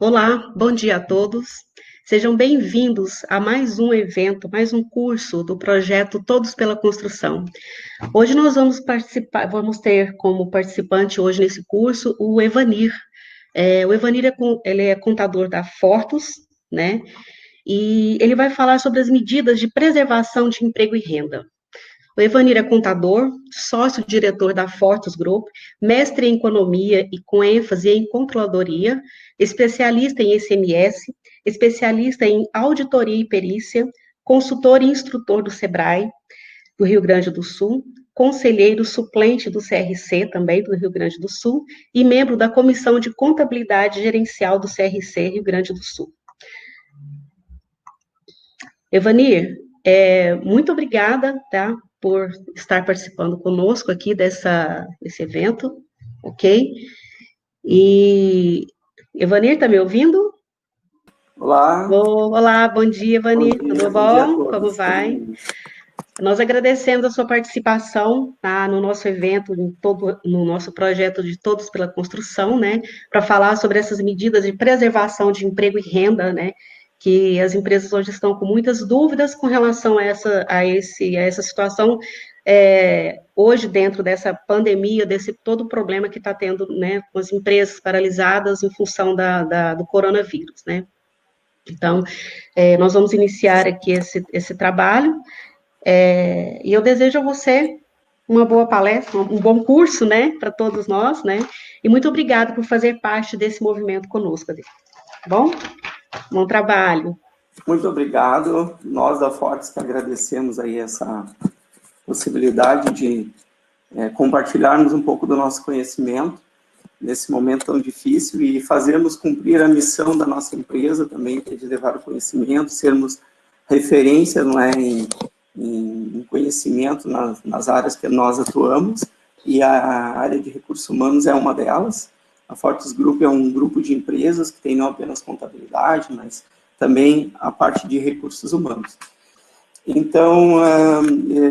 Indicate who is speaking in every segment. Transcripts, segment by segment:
Speaker 1: Olá, bom dia a todos. Sejam bem-vindos a mais um evento, mais um curso do projeto Todos pela Construção. Hoje nós vamos ter como participante hoje nesse curso o Evanir. O Evanir ele é contador da Fortus, né? E ele vai falar sobre as medidas de preservação de emprego e renda. O Evanir é contador, sócio-diretor da Fortus Group, mestre em economia e com ênfase em controladoria, especialista em ICMS, especialista em auditoria e perícia, consultor e instrutor do SEBRAE, do Rio Grande do Sul, conselheiro suplente do CRC, também do Rio Grande do Sul, e membro da Comissão de Contabilidade Gerencial do CRC Rio Grande do Sul. Evanir, muito obrigada, tá, por estar participando conosco aqui desse evento, ok? E, Evanir, tá me ouvindo?
Speaker 2: Olá.
Speaker 1: Olá, bom dia, Evanir,
Speaker 2: Bom dia,
Speaker 1: tudo
Speaker 2: bom dia a
Speaker 1: bom?
Speaker 2: todos.
Speaker 1: Como vai? Nós agradecemos a sua participação, tá, no nosso evento, no nosso projeto de Todos pela Construção, né, para falar sobre essas medidas de preservação de emprego e renda, né, que as empresas hoje estão com muitas dúvidas com relação a essa situação, hoje dentro dessa pandemia, desse todo o problema que está tendo, né, com as empresas paralisadas em função do coronavírus, né. Então, nós vamos iniciar aqui esse trabalho, e eu desejo a você uma boa palestra, um bom curso, né, para todos nós, né, e muito obrigada por fazer parte desse movimento conosco, tá bom? Bom trabalho.
Speaker 2: Muito obrigado. Nós da Fortes que agradecemos aí essa possibilidade de compartilharmos um pouco do nosso conhecimento nesse momento tão difícil e fazermos cumprir a missão da nossa empresa também, que é de levar o conhecimento, sermos referência, não é, em conhecimento nas áreas que nós atuamos, e a área de recursos humanos é uma delas. A Fortes Group é um grupo de empresas que tem não apenas contabilidade, mas também a parte de recursos humanos. Então,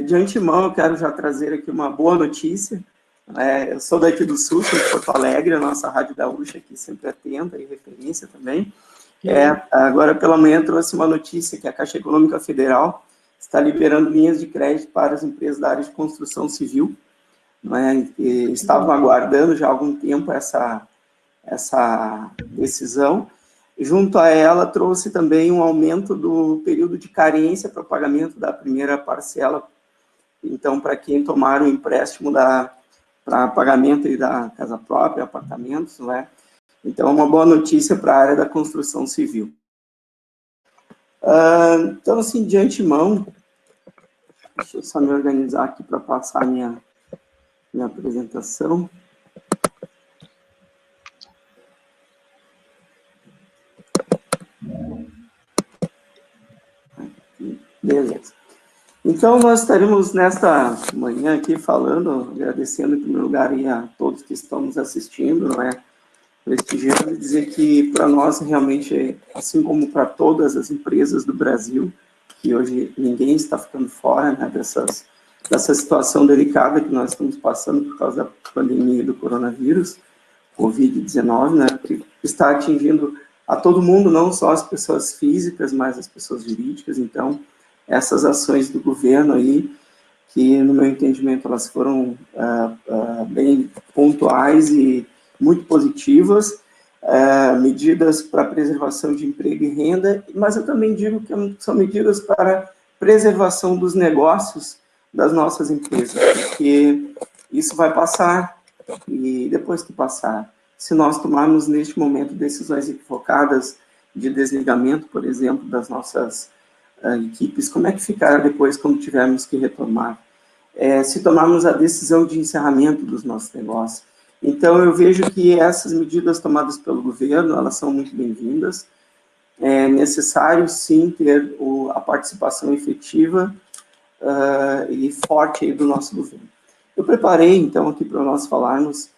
Speaker 2: de antemão, eu quero já trazer aqui uma boa notícia. Eu sou daqui do Sul, sou de Porto Alegre, a nossa Rádio Gaúcha aqui sempre atenta e referência também. Agora pela manhã trouxe uma notícia que a Caixa Econômica Federal está liberando linhas de crédito para as empresas da área de construção civil. Estavam aguardando já há algum tempo essa decisão. Junto a ela, trouxe também um aumento do período de carência para o pagamento da primeira parcela. Então, para quem tomar o empréstimo para pagamento da casa própria, apartamentos, não é? Então, é uma boa notícia para a área da construção civil. Então, assim, de antemão, deixa eu só me organizar aqui para passar minha apresentação. Beleza. Então, nós estaremos nesta manhã aqui falando, agradecendo em primeiro lugar a todos que estão nos assistindo, não é? Prestigiando e dizer que para nós realmente, assim como para todas as empresas do Brasil, que hoje ninguém está ficando fora, né, dessa situação delicada que nós estamos passando por causa da pandemia do coronavírus, Covid-19, né, que está atingindo a todo mundo, não só as pessoas físicas, mas as pessoas jurídicas. Então, essas ações do governo aí, que no meu entendimento elas foram bem pontuais e muito positivas, medidas para preservação de emprego e renda, mas eu também digo que são medidas para preservação dos negócios das nossas empresas, porque isso vai passar, e depois que passar, se nós tomarmos neste momento decisões equivocadas de desligamento, por exemplo, das nossas equipes, como é que ficará depois quando tivermos que retomar? Se tomarmos a decisão de encerramento dos nossos negócios. Então, eu vejo que essas medidas tomadas pelo governo, elas são muito bem-vindas. É necessário, sim, ter a participação efetiva e forte aí do nosso governo. Eu preparei, então, aqui para nós falarmos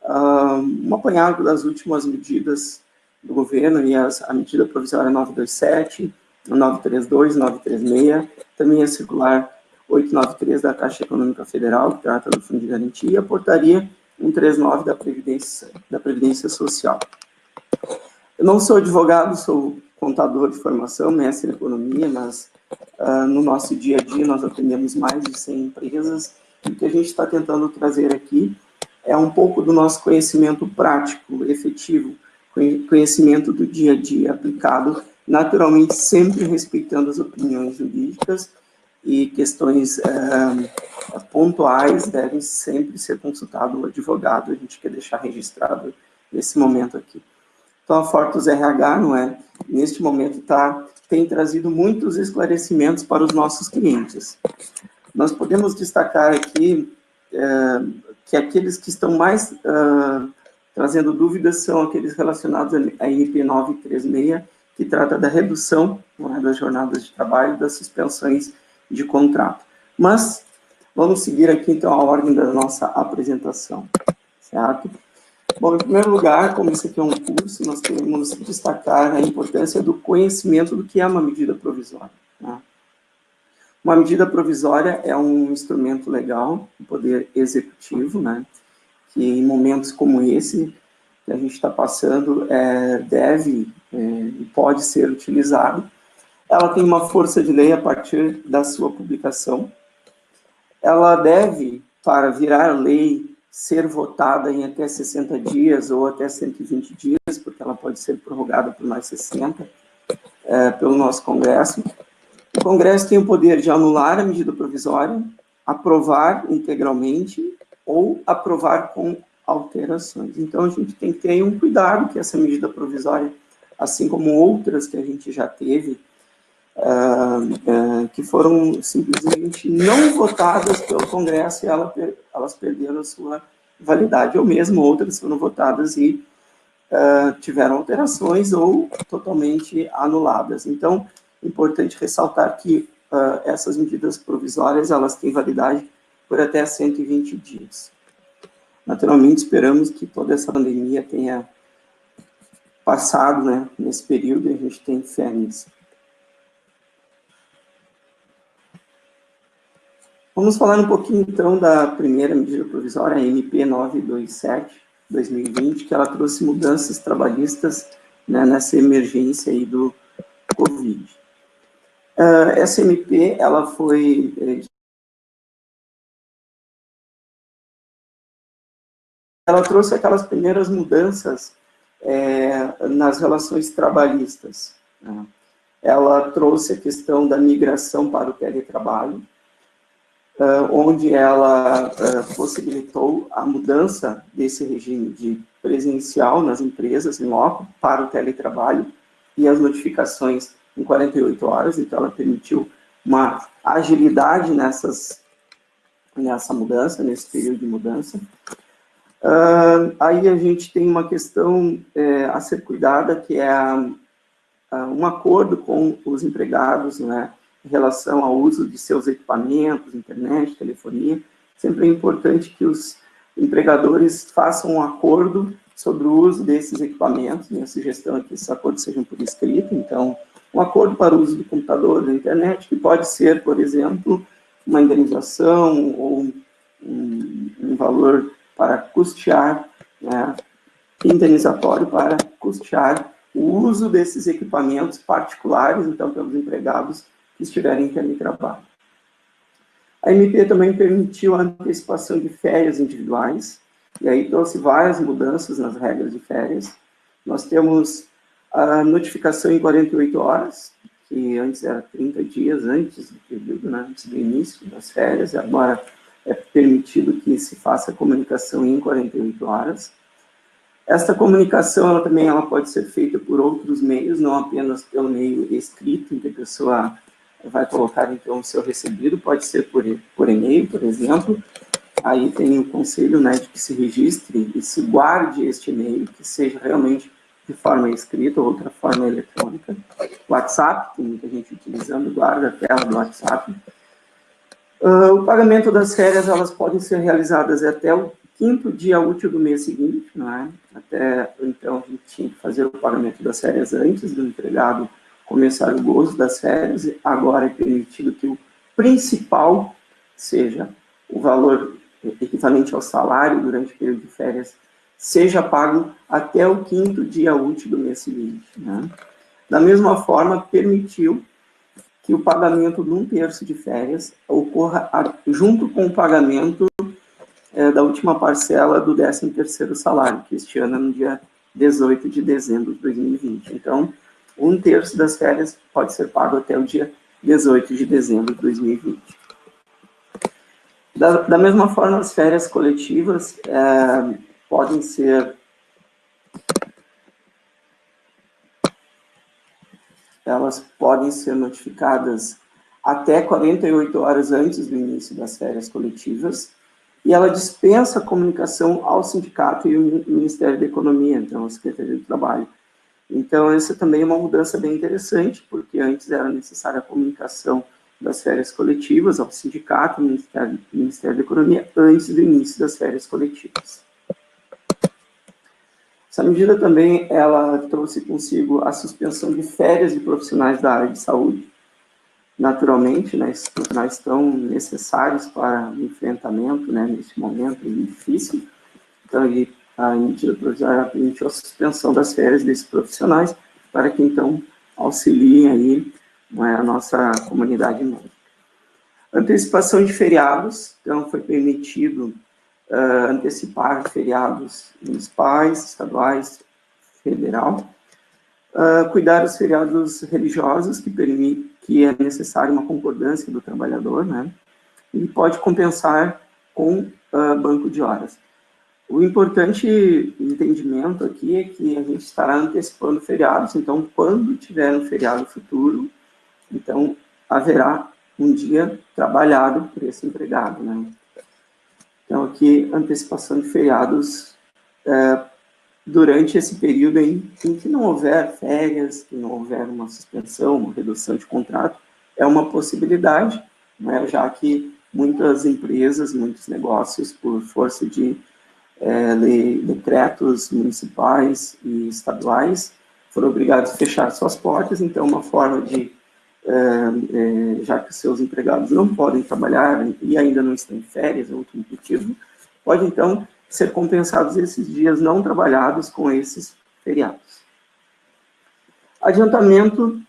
Speaker 2: um apanhado das últimas medidas do governo, e a medida provisória 927, 932, 936, também a circular 893 da Caixa Econômica Federal, que trata do Fundo de Garantia, e a portaria 139 da Previdência Social. Eu não sou advogado, sou contador de formação, mestre em economia, mas no nosso dia a dia nós atendemos mais de 100 empresas, e o que a gente está tentando trazer aqui é um pouco do nosso conhecimento prático, efetivo, conhecimento do dia a dia aplicado, naturalmente sempre respeitando as opiniões jurídicas, e questões pontuais devem sempre ser consultado o advogado. A gente quer deixar registrado nesse momento aqui. Então, a Fortus RH, não é, neste momento tem trazido muitos esclarecimentos para os nossos clientes. Nós podemos destacar aqui que aqueles que estão mais trazendo dúvidas são aqueles relacionados à MP 936, que trata da redução, não é, das jornadas de trabalho, das suspensões de contrato. Mas vamos seguir aqui, então, a ordem da nossa apresentação, certo? Bom, em primeiro lugar, como isso aqui é um curso, nós queremos destacar a importância do conhecimento do que é uma medida provisória, né? Uma medida provisória é um instrumento legal do Poder Executivo, né, que em momentos como esse que a gente está passando, deve e pode ser utilizado. Ela tem uma força de lei a partir da sua publicação. Ela deve, para virar lei, ser votada em até 60 dias ou até 120 dias, porque ela pode ser prorrogada por mais 60, pelo nosso Congresso. O Congresso tem o poder de anular a medida provisória, aprovar integralmente ou aprovar com alterações. Então, a gente tem que ter um cuidado que essa medida provisória, assim como outras que a gente já teve, que foram simplesmente não votadas pelo Congresso e elas perderam a sua validade, ou mesmo outras foram votadas e tiveram alterações ou totalmente anuladas. Então, é importante ressaltar que essas medidas provisórias, elas têm validade por até 120 dias. Naturalmente, esperamos que toda essa pandemia tenha passado, né, nesse período, e a gente tem fé nisso. Vamos falar um pouquinho, então, da primeira medida provisória, a MP 927/2020, que ela trouxe mudanças trabalhistas, né, nessa emergência aí do Covid. Essa MP, ela foi... ela trouxe aquelas primeiras mudanças nas relações trabalhistas, né? Ela trouxe a questão da migração para o teletrabalho, onde ela possibilitou a mudança desse regime de presencial nas empresas, em loco, para o teletrabalho, e as notificações em 48 horas, então ela permitiu uma agilidade nessa mudança, nesse período de mudança. Aí a gente tem uma questão a ser cuidada, que é um acordo com os empregados, né, em relação ao uso de seus equipamentos, internet, telefonia. Sempre é importante que os empregadores façam um acordo sobre o uso desses equipamentos. Minha sugestão é que esses acordos sejam por escrito. Então, um acordo para o uso do computador, da internet, que pode ser, por exemplo, uma indenização ou um valor para custear, né, indenizatório para custear o uso desses equipamentos particulares, então, pelos empregados que estiverem em teletrabalho. A MP também permitiu a antecipação de férias individuais, e aí trouxe várias mudanças nas regras de férias. Nós temos a notificação em 48 horas, que antes era 30 dias antes do período, né, antes do início das férias, e agora é permitido que se faça a comunicação em 48 horas. Esta comunicação, ela pode ser feita por outros meios, não apenas pelo meio escrito, em que a pessoa vai colocar, então, o seu recebido, pode ser por e-mail, por exemplo. Aí tem o conselho, né, de que se registre e se guarde este e-mail, que seja realmente de forma escrita ou outra forma eletrônica. WhatsApp, tem muita gente utilizando, guarda a tela do WhatsApp. O pagamento das férias, elas podem ser realizadas até o 5º dia útil do mês seguinte, não é? Até, então, a gente tinha que fazer o pagamento das férias antes do empregado começar o gozo das férias. Agora é permitido que o principal seja o valor equivalente ao salário durante o período de férias seja pago até o 5º dia útil do mês seguinte, né? Da mesma forma, permitiu que o pagamento de 1/3 de férias ocorra junto com o pagamento da última parcela do 13º salário, que este ano é no dia 18 de dezembro de 2020. Então, 1/3 das férias pode ser pago até o dia 18 de dezembro de 2020. Da mesma forma, as férias coletivas podem ser notificadas até 48 horas antes do início das férias coletivas, e ela dispensa a comunicação ao sindicato e ao Ministério da Economia, então a Secretaria do Trabalho. Então, essa também é uma mudança bem interessante, porque antes era necessária a comunicação das férias coletivas ao sindicato e ao Ministério da Economia antes do início das férias coletivas. Essa medida também, ela trouxe consigo a suspensão de férias de profissionais da área de saúde. Naturalmente, né, esses profissionais estão necessários para o enfrentamento, né, nesse momento difícil. Então, a medida provisória permitiu a suspensão das férias desses profissionais para que, então, auxiliem aí, né, a nossa comunidade médica. Antecipação de feriados, então, foi permitido antecipar feriados municipais, estaduais, federal. Cuidar dos feriados religiosos, que é necessário uma concordância do trabalhador, né? E pode compensar com banco de horas. O importante entendimento aqui é que a gente estará antecipando feriados, então, quando tiver um feriado futuro, então, haverá um dia trabalhado por esse empregado, né? Então, aqui, antecipação de feriados durante esse período em que não houver férias, que não houver uma suspensão, uma redução de contrato, é uma possibilidade, né, já que muitas empresas, muitos negócios, por força de decretos municipais e estaduais, foram obrigados a fechar suas portas. Então, uma forma de, já que seus empregados não podem trabalhar e ainda não estão em férias, outro motivo, pode, então, ser compensados esses dias não trabalhados com esses feriados. Adiamento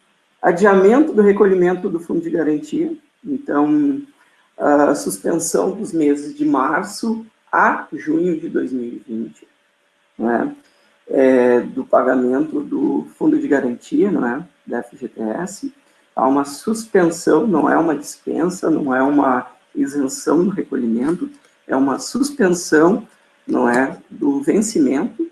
Speaker 2: do recolhimento do fundo de garantia. Então, a suspensão dos meses de março a junho de 2020, né, do pagamento do fundo de garantia, né, da FGTS. Há uma suspensão, não é uma dispensa, não é uma isenção do recolhimento, é uma suspensão, não é, do vencimento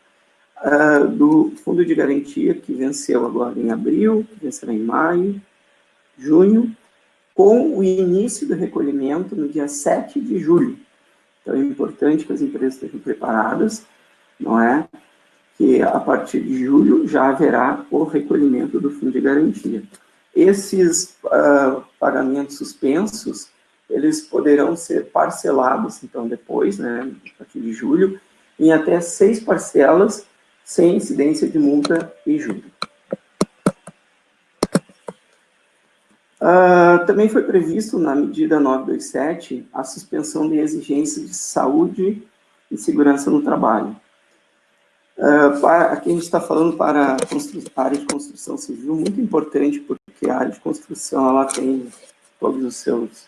Speaker 2: do fundo de garantia, que venceu agora em abril, que vencerá em maio, junho, com o início do recolhimento no dia 7 de julho. Então, é importante que as empresas estejam preparadas, não é? Que a partir de julho já haverá o recolhimento do fundo de garantia. Esses pagamentos suspensos, eles poderão ser parcelados, então, depois, né, a partir de julho, em até 6 parcelas, sem incidência de multa e juros. Também foi previsto, na medida 927, a suspensão de exigências de saúde e segurança no trabalho. Aqui a gente está falando para a área de construção civil, muito importante, porque a área de construção ela tem todos os seus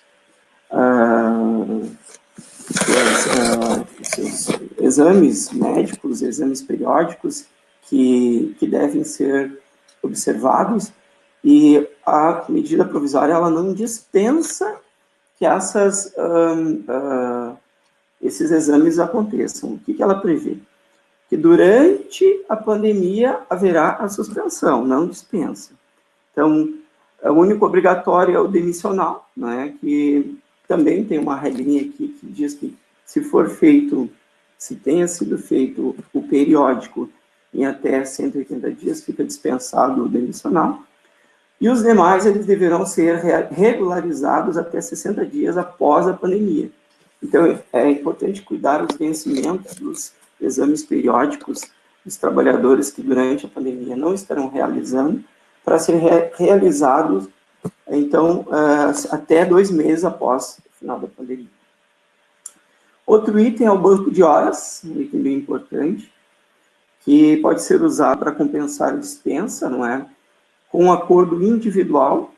Speaker 2: exames médicos, exames periódicos que devem ser observados, e a medida provisória ela não dispensa que esses exames aconteçam. O que ela prevê? Que durante a pandemia haverá a suspensão, não dispensa. Então, o único obrigatório é o demissional, né, que também tem uma regrinha aqui que diz que se tenha sido feito o periódico em até 180 dias, fica dispensado o demissional. E os demais, eles deverão ser regularizados até 60 dias após a pandemia. Então, é importante cuidar dos vencimentos dos exames periódicos dos trabalhadores que durante a pandemia não estarão realizando, para serem realizados, então, até 2 meses após o final da pandemia. Outro item é o banco de horas, um item bem importante. que pode ser usado para compensar a dispensa, não é? Com um acordo individual,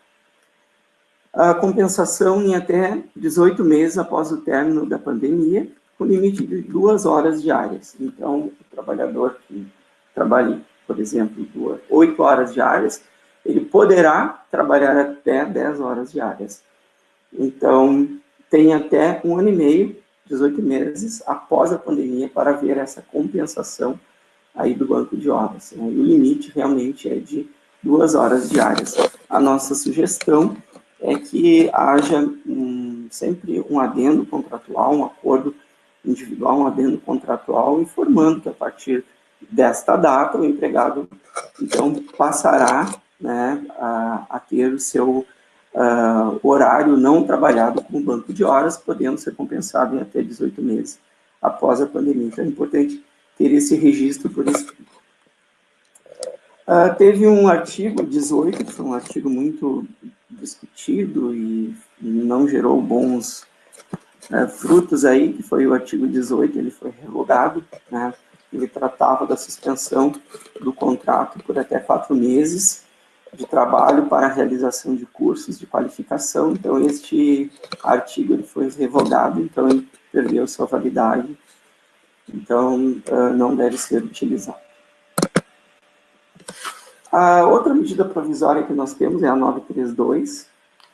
Speaker 2: a compensação em até 18 meses após o término da pandemia, com limite de 2 horas diárias. Então, o trabalhador que trabalhe, por exemplo, 8 horas diárias, ele poderá trabalhar até 10 horas diárias. Então, tem até 1 ano e meio, 18 meses, após a pandemia, para ver essa compensação aí do banco de horas, né? E o limite realmente é de 2 horas diárias. A nossa sugestão é que haja sempre um adendo contratual, um acordo individual, um adendo contratual, informando que a partir desta data o empregado, então, passará, né, a ter o seu horário não trabalhado como banco de horas, podendo ser compensado em até 18 meses após a pandemia. Então, é importante ter esse registro por escrito. Teve um artigo 18, que foi um artigo muito discutido e não gerou bons frutos aí, que foi o artigo 18, ele foi revogado, né? Ele tratava da suspensão do contrato por até 4 meses de trabalho para a realização de cursos de qualificação. Então, este artigo ele foi revogado, então ele perdeu sua validade, então não deve ser utilizado. A outra medida provisória que nós temos é a 932,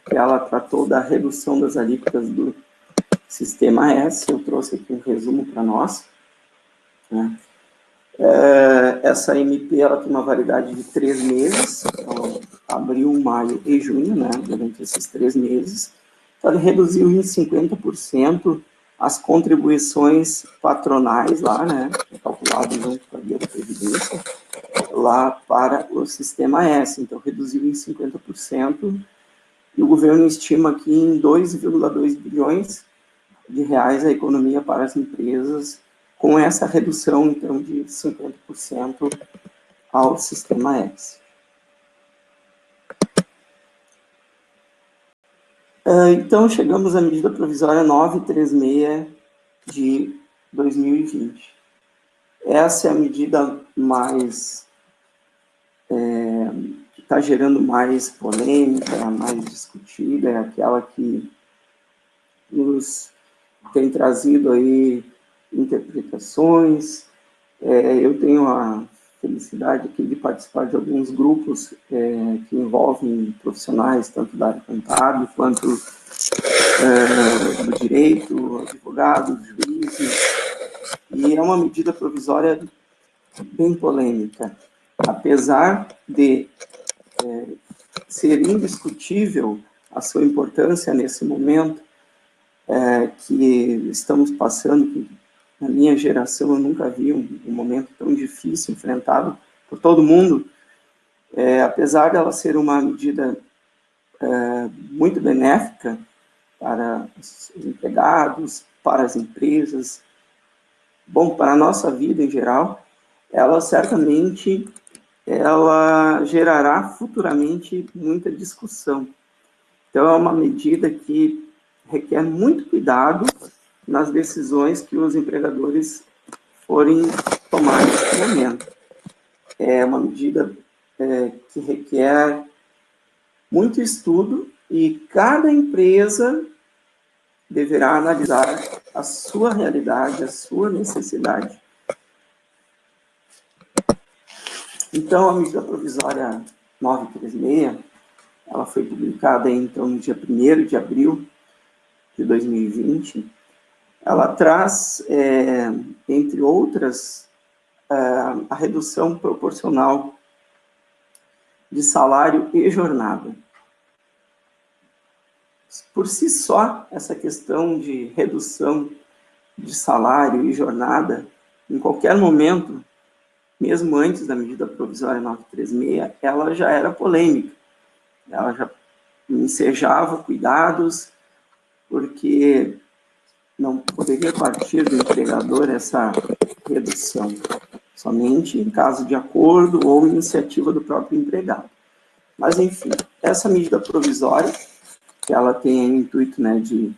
Speaker 2: que ela tratou da redução das alíquotas do Sistema S. Eu trouxe aqui um resumo para nós, né? Essa MP ela tem uma validade de 3 meses, então, abril, maio e junho, né? Durante esses 3 meses. Então, ele reduziu em 50% as contribuições patronais lá, né? Calculado junto com a guia da Previdência, lá para o Sistema S. Então, reduziu em 50%, e o governo estima aqui em 2,2 bilhões de reais a economia para as empresas, com essa redução, então, de 50% ao Sistema S. Então, chegamos à medida provisória 936 de 2020. Essa é a medida mais que está gerando mais polêmica, mais discutida, é aquela que nos tem trazido aí interpretações. Eu tenho a felicidade aqui de participar de alguns grupos que envolvem profissionais, tanto da área contábil, quanto do direito, advogados, juízes, e é uma medida provisória bem polêmica. Apesar de ser indiscutível a sua importância nesse momento que estamos passando, que na minha geração eu nunca vi um momento tão difícil enfrentado por todo mundo, apesar dela ser uma medida muito benéfica para os empregados, para as empresas, bom, para a nossa vida em geral, ela certamente gerará futuramente muita discussão. Então, é uma medida que requer muito cuidado nas decisões que os empregadores forem tomar nesse momento. É uma medida que requer muito estudo e cada empresa deverá analisar a sua realidade, a sua necessidade. Então, a medida provisória 936, ela foi publicada então no dia 1º de abril de 2020. Ela traz, entre outras, a redução proporcional de salário e jornada. Por si só, essa questão de redução de salário e jornada, em qualquer momento, mesmo antes da medida provisória 936, ela já era polêmica. Ela já ensejava cuidados, porque não poderia partir do empregador essa redução, somente em caso de acordo ou iniciativa do próprio empregado. Mas, enfim, essa medida provisória, que ela tem o intuito, né, de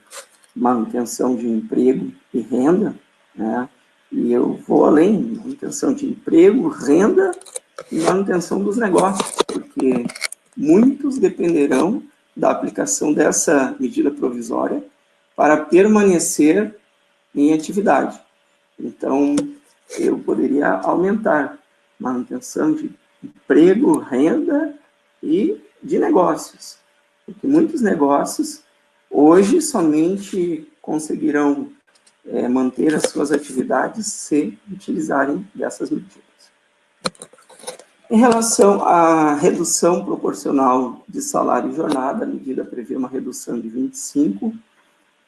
Speaker 2: manutenção de emprego e renda, né, E eu vou além, manutenção de emprego, renda e manutenção dos negócios, porque muitos dependerão da aplicação dessa medida provisória para permanecer em atividade. Então, eu poderia aumentar manutenção de emprego, renda e de negócios, porque muitos negócios hoje somente conseguirão manter as suas atividades se utilizarem dessas medidas. Em relação à redução proporcional de salário e jornada, a medida prevê uma redução de 25,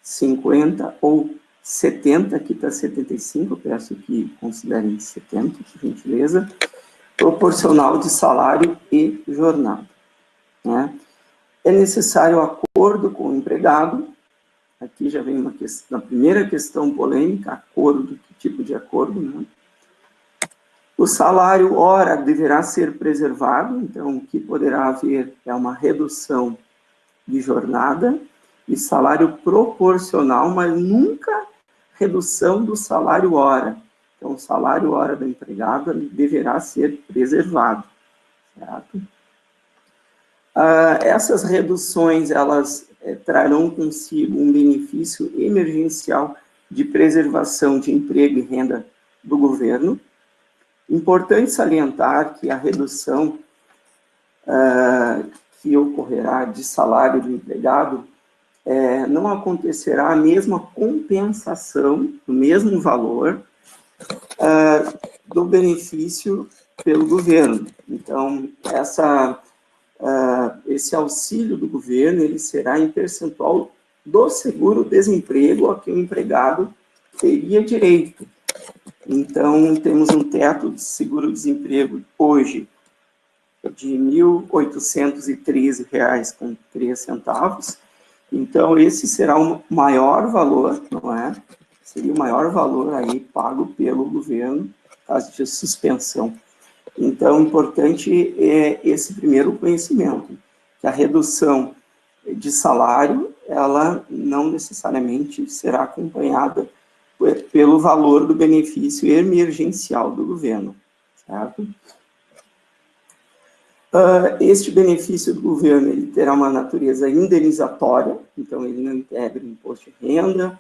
Speaker 2: 50 ou 70, aqui está 75, eu peço que considerem 70, por gentileza, proporcional de salário e jornada. Né? É necessário acordo com o empregado. Aqui já vem uma questão, a primeira questão polêmica, acordo, que tipo de acordo, né? O salário hora deverá ser preservado, então o que poderá haver é uma redução de jornada e salário proporcional, mas nunca redução do salário hora. Então o salário hora do empregado deverá ser preservado, certo? Essas reduções, elas trarão consigo um benefício emergencial de preservação de emprego e renda do governo. Importante salientar que a redução que ocorrerá de salário do empregado não acontecerá a mesma compensação, o mesmo valor do benefício pelo governo. Então, esse auxílio do governo ele será em percentual do seguro-desemprego a que o empregado teria direito. Então, temos um teto de seguro-desemprego hoje de R$ 1.813,03. Então, esse será o maior valor, não é? Seria o maior valor aí pago pelo governo, caso de suspensão. Então, importante é esse primeiro conhecimento, que a redução de salário, ela não necessariamente será acompanhada pelo valor do benefício emergencial do governo, certo? Este benefício do governo ele terá uma natureza indenizatória, então ele não integra imposto de renda,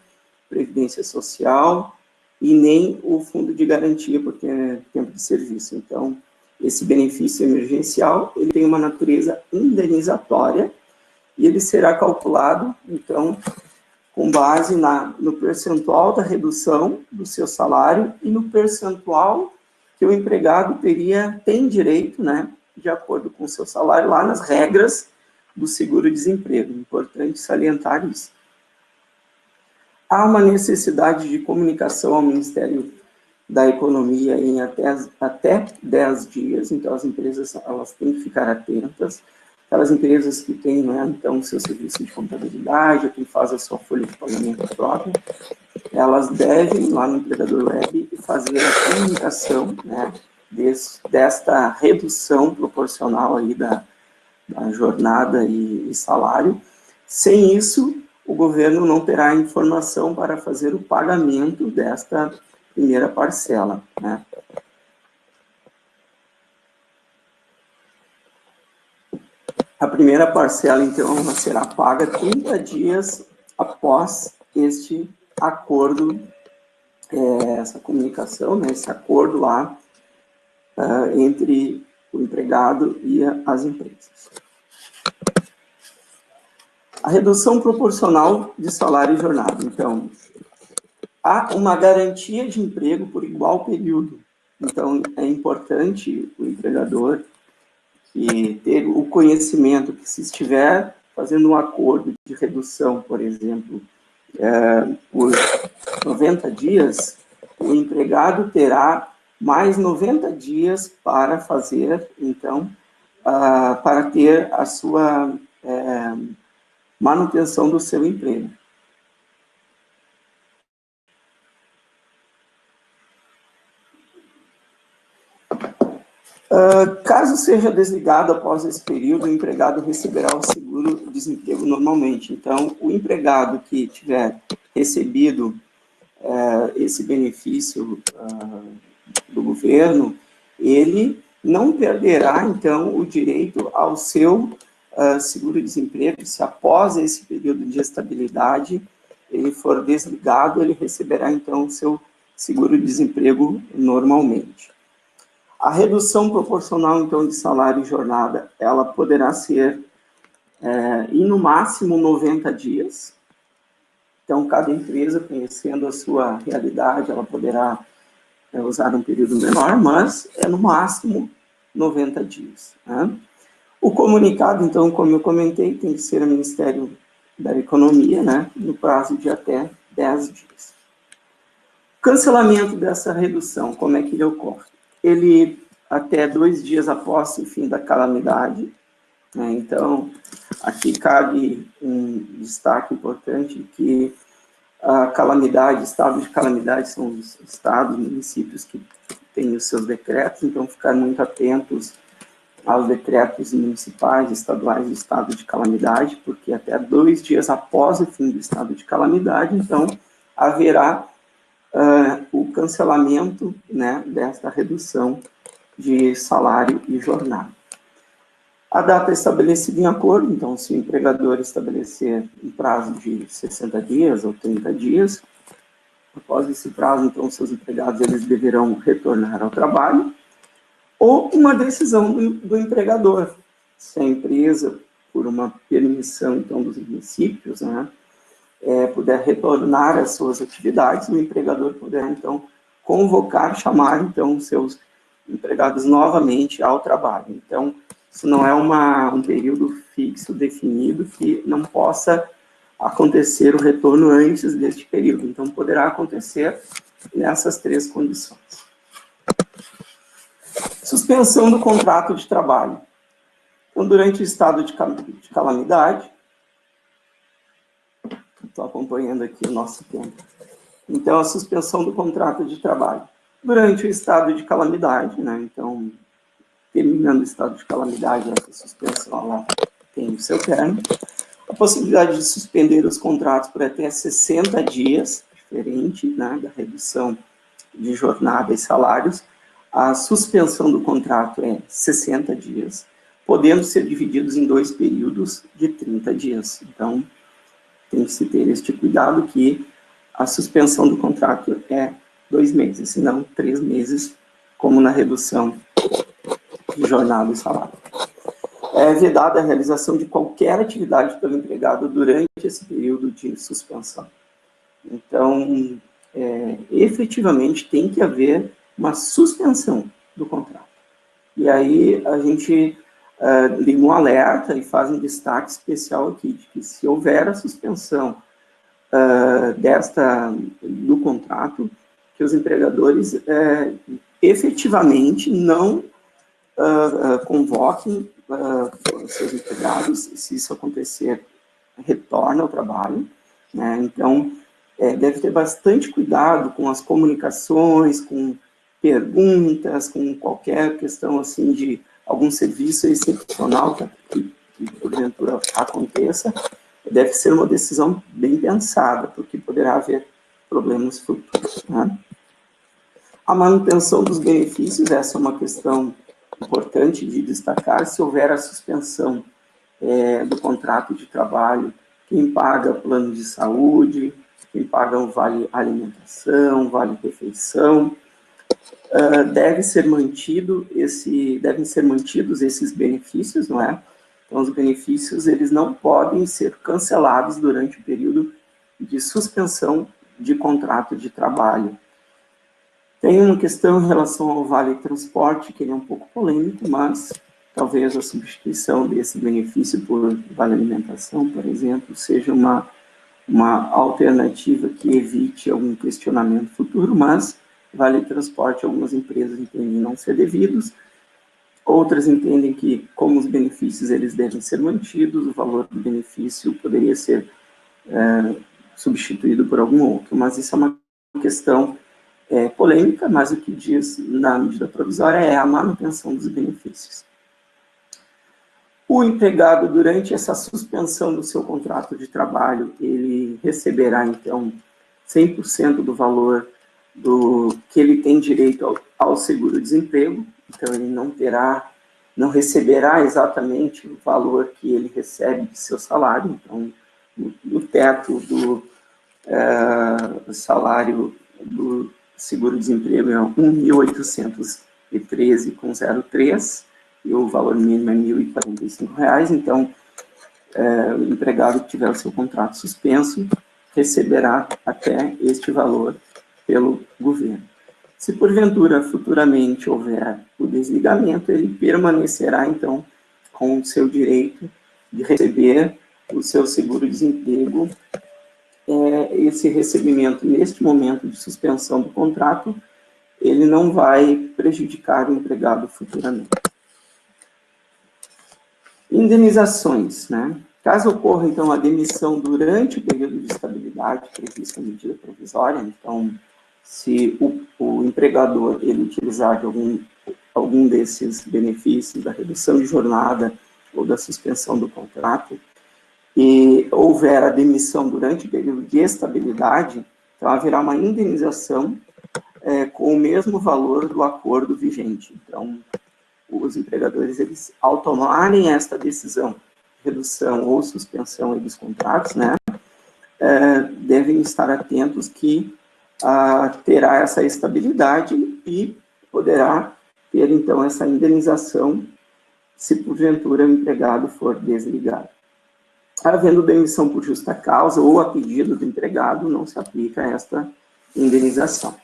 Speaker 2: previdência social e nem o fundo de garantia por tempo de serviço. Então, esse benefício emergencial ele tem uma natureza indenizatória e ele será calculado, então, com base no percentual da redução do seu salário e no percentual que o empregado tem direito, né, de acordo com o seu salário, lá nas regras do seguro-desemprego. Importante salientar isso. Há uma necessidade de comunicação ao Ministério da Economia em até 10 dias, então as empresas elas têm que ficar atentas. Aquelas empresas que têm, né, então, seu serviço de contabilidade, quem faz a sua folha de pagamento própria, elas devem, lá no Empregador Web, fazer a comunicação, né, desta redução proporcional aí da jornada e salário. Sem isso, o governo não terá informação para fazer o pagamento desta primeira parcela, né? A primeira parcela, então, ela será paga 30 dias após este acordo, essa comunicação, né, esse acordo lá entre o empregado e as empresas. A redução proporcional de salário e jornada. Então, há uma garantia de emprego por igual período. Então, é importante o empregador ter o conhecimento que, se estiver fazendo um acordo de redução, por exemplo, por 90 dias, o empregado terá mais 90 dias para fazer, então, para ter a sua manutenção do seu emprego. Caso seja desligado após esse período, o empregado receberá o seguro-desemprego normalmente. Então, o empregado que tiver recebido esse benefício do governo, ele não perderá, então, o direito ao seu seguro-desemprego, se após esse período de estabilidade ele for desligado, ele receberá, então, o seu seguro-desemprego normalmente. A redução proporcional, então, de salário e jornada, ela poderá ser em, no máximo, 90 dias. Então, cada empresa, conhecendo a sua realidade, ela poderá usar um período menor, mas é no máximo 90 dias. Né? O comunicado, então, como eu comentei, tem que ser ao Ministério da Economia, né, no prazo de até 10 dias. Cancelamento dessa redução, como é que ele ocorre? Ele, até 2 dias após o fim da calamidade, né, então, aqui cabe um destaque importante que a calamidade, estado de calamidade são os estados, municípios que têm os seus decretos, então ficar muito atentos aos decretos municipais, estaduais do estado de calamidade, porque até 2 dias após o fim do estado de calamidade, então, haverá o cancelamento, né, desta redução de salário e jornada. A data é estabelecida em acordo, então, se o empregador estabelecer um prazo de 60 dias ou 30 dias, após esse prazo, então, seus empregados eles deverão retornar ao trabalho, ou uma decisão do empregador, se a empresa, por uma permissão, então, dos municípios, né, puder retornar às suas atividades, o empregador poderá, então, convocar, chamar, então, seus empregados novamente ao trabalho. Então, isso não é um período fixo, definido, que não possa acontecer o retorno antes deste período. Então, poderá acontecer nessas 3 condições. Suspensão do contrato de trabalho. Então, durante o estado de calamidade, estou acompanhando aqui o nosso tempo. Então, a suspensão do contrato de trabalho. Durante o estado de calamidade, né, então, terminando o estado de calamidade, essa suspensão lá tem o seu termo. A possibilidade de suspender os contratos por até 60 dias, diferente, né, da redução de jornada e salários. A suspensão do contrato é 60 dias, podendo ser divididos em 2 períodos de 30 dias. Então, tem que se ter este cuidado que a suspensão do contrato é 2 meses, se não 3 meses, como na redução de jornada e salário. É vedada a realização de qualquer atividade pelo empregado durante esse período de suspensão. Então, efetivamente, tem que haver uma suspensão do contrato. E aí, a gente liga um alerta e faz um destaque especial aqui, de que se houver a suspensão do contrato, que os empregadores efetivamente não convoquem seus empregados, se isso acontecer, retorna ao trabalho, né? Então, deve ter bastante cuidado com as comunicações, com perguntas, com qualquer questão assim de algum serviço excepcional que porventura aconteça. Deve ser uma decisão bem pensada, porque poderá haver problemas futuros, né? A manutenção dos benefícios, essa é uma questão importante de destacar. Se houver a suspensão do contrato de trabalho, quem paga plano de saúde, quem paga o vale alimentação, vale refeição, devem ser mantidos esses benefícios, não é? Então, os benefícios eles não podem ser cancelados durante o período de suspensão de contrato de trabalho. Tem uma questão em relação ao vale transporte, que ele é um pouco polêmico, mas talvez a substituição desse benefício por vale alimentação, por exemplo, seja uma alternativa que evite algum questionamento futuro, mas vale transporte algumas empresas entendem não ser devidos, outras entendem que, como os benefícios eles devem ser mantidos, o valor do benefício poderia ser substituído por algum outro, mas isso é uma questão polêmica, mas o que diz na medida provisória é a manutenção dos benefícios. O empregado, durante essa suspensão do seu contrato de trabalho, ele receberá, então, 100% do valor do que ele tem direito ao seguro-desemprego, então ele não receberá exatamente o valor que ele recebe de seu salário, então o teto do salário do seguro-desemprego é R$ 1.813,03 e o valor mínimo é R$ 1.045, então o empregado que tiver o seu contrato suspenso receberá até este valor pelo governo. Se porventura futuramente houver o desligamento, ele permanecerá então com o seu direito de receber o seu seguro-desemprego. Esse recebimento, neste momento de suspensão do contrato, ele não vai prejudicar o empregado futuramente. Indenizações, né? Caso ocorra, então, a demissão durante o período de estabilidade previsto na medida provisória, então, se o empregador ele utilizar de algum desses benefícios da redução de jornada ou da suspensão do contrato, e houver a demissão durante o período de estabilidade, então haverá uma indenização com o mesmo valor do acordo vigente. Então, os empregadores, eles, ao tomarem esta decisão, redução ou suspensão dos contratos, né, devem estar atentos que terá essa estabilidade e poderá ter, então, essa indenização se, porventura, o empregado for desligado. Havendo demissão por justa causa ou a pedido do empregado, não se aplica esta indenização.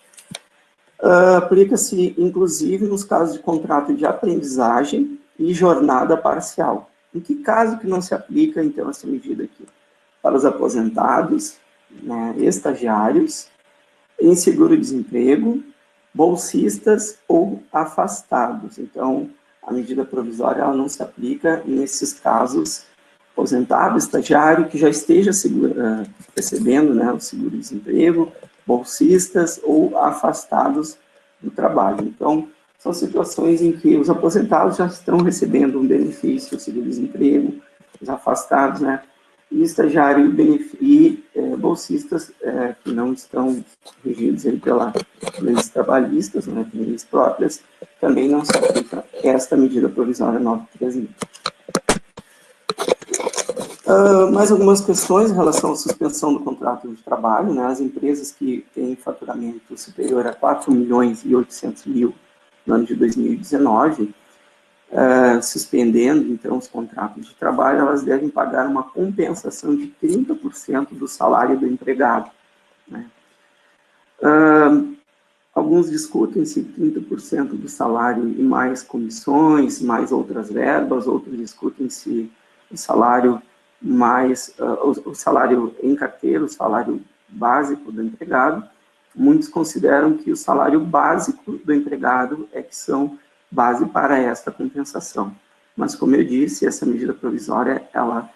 Speaker 2: Aplica-se, inclusive, nos casos de contrato de aprendizagem e jornada parcial. Em que caso que não se aplica, então, essa medida aqui? Para os aposentados, né, estagiários, em seguro-desemprego, bolsistas ou afastados. Então, a medida provisória ela não se aplica nesses casos: aposentado, estagiário que já esteja recebendo, né, o seguro-desemprego, bolsistas ou afastados do trabalho. Então, são situações em que os aposentados já estão recebendo um benefício, o seguro-desemprego, os afastados, né, e estagiário e bolsistas que não estão regidos aí pelas leis trabalhistas, né, leis próprias, também não se aplica esta medida provisória 936. Mais algumas questões em relação à suspensão do contrato de trabalho, né? As empresas que têm faturamento superior a 4.800.000 no ano de 2019, suspendendo, então, os contratos de trabalho, elas devem pagar uma compensação de 30% do salário do empregado, né? Alguns discutem se 30% do salário e mais comissões, mais outras verbas, outros discutem se o salário mais o salário em carteira, o salário básico do empregado. Muitos consideram que o salário básico do empregado é que são base para esta compensação. Mas, como eu disse, essa medida provisória, ela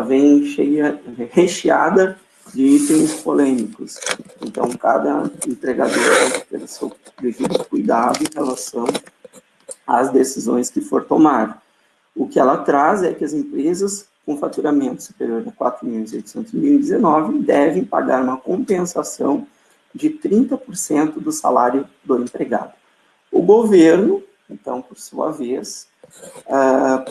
Speaker 2: vem recheada de itens polêmicos. Então, cada empregador tem que ter o seu devido cuidado em relação às decisões que for tomar. O que ela traz é que as empresas com faturamento superior a 4.800.019 devem pagar uma compensação de 30% do salário do empregado. O governo, então, por sua vez,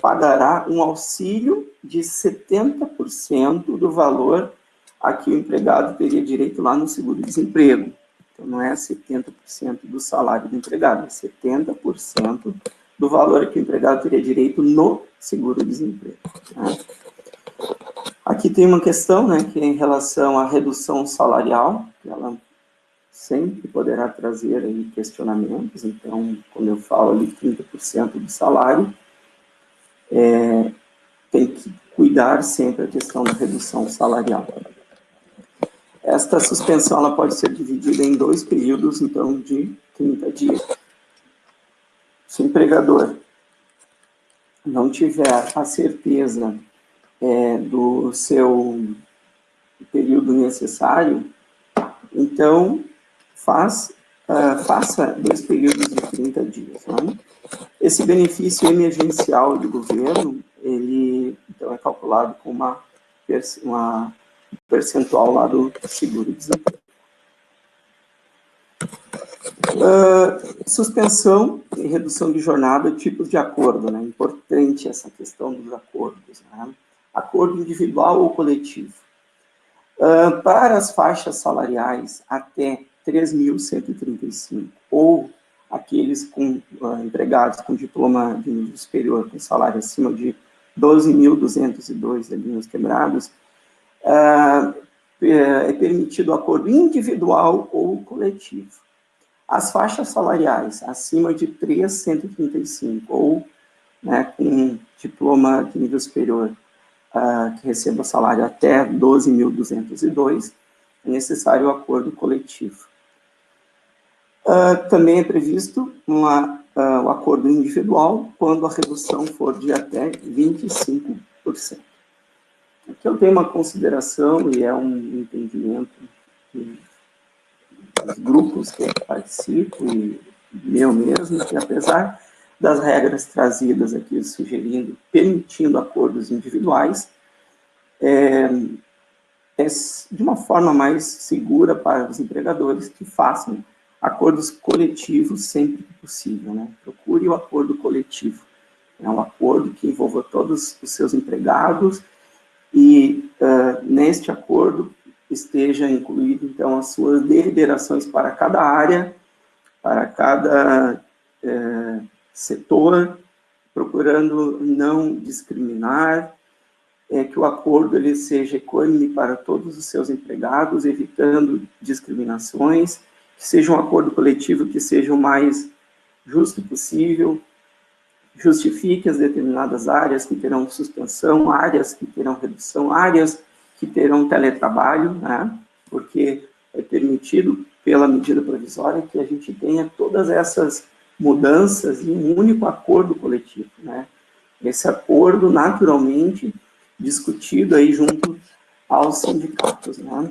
Speaker 2: pagará um auxílio de 70% do valor a que o empregado teria direito lá no seguro-desemprego. Então, não é 70% do salário do empregado, é 70% do valor que o empregado teria direito no seguro-desemprego, né? Aqui tem uma questão, né, que é em relação à redução salarial, que ela sempre poderá trazer aí questionamentos. Então, quando eu falo ali 30% do salário, tem que cuidar sempre a questão da redução salarial. Esta suspensão ela pode ser dividida em 2 períodos, então, de 30 dias. Se o empregador não tiver a certeza do seu período necessário, então faça 2 períodos de 30 dias. Né? Esse benefício emergencial do governo, ele então é calculado com uma percentual lá do seguro-desemprego. Suspensão e redução de jornada, tipos de acordo, né? Importante essa questão dos acordos, né? Acordo individual ou coletivo. Para as faixas salariais até 3.135, ou aqueles empregados com diploma de nível superior, com salário acima de 12.202 ali nos quebrados, é permitido acordo individual ou coletivo. As faixas salariais acima de 3.135, ou com diploma de nível superior, que receba salário até 12.202, é necessário o acordo coletivo. Também é previsto o acordo individual quando a redução for de até 25%. Aqui eu tenho uma consideração e é um entendimento dos grupos que eu participo e meu mesmo, que apesar das regras trazidas aqui, sugerindo, permitindo acordos individuais, é de uma forma mais segura para os empregadores que façam acordos coletivos sempre que possível, né? Procure o acordo coletivo. É um acordo que envolva todos os seus empregados e, neste acordo, esteja incluído, então, as suas deliberações para cada área, para cada setor, procurando não discriminar, que o acordo ele seja equânime para todos os seus empregados, evitando discriminações, que seja um acordo coletivo que seja o mais justo possível, justifique as determinadas áreas que terão suspensão, áreas que terão redução, áreas que terão teletrabalho, né? Porque é permitido pela medida provisória que a gente tenha todas essas mudanças em um único acordo coletivo, né? Esse acordo, naturalmente, discutido aí junto aos sindicatos, né?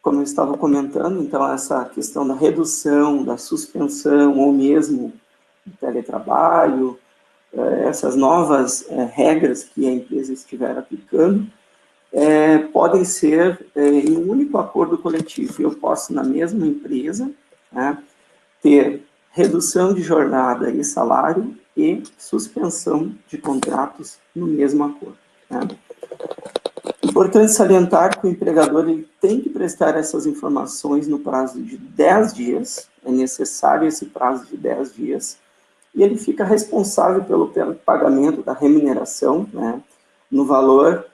Speaker 2: Como eu estava comentando, então, essa questão da redução, da suspensão, ou mesmo do teletrabalho, essas novas regras que a empresa estiver aplicando, podem ser em um único acordo coletivo. Eu posso, na mesma empresa, né, ter redução de jornada e salário e suspensão de contratos no mesmo acordo, né? Importante salientar que o empregador ele tem que prestar essas informações no prazo de 10 dias, é necessário esse prazo de 10 dias, e ele fica responsável pelo pagamento da remuneração, né, no valor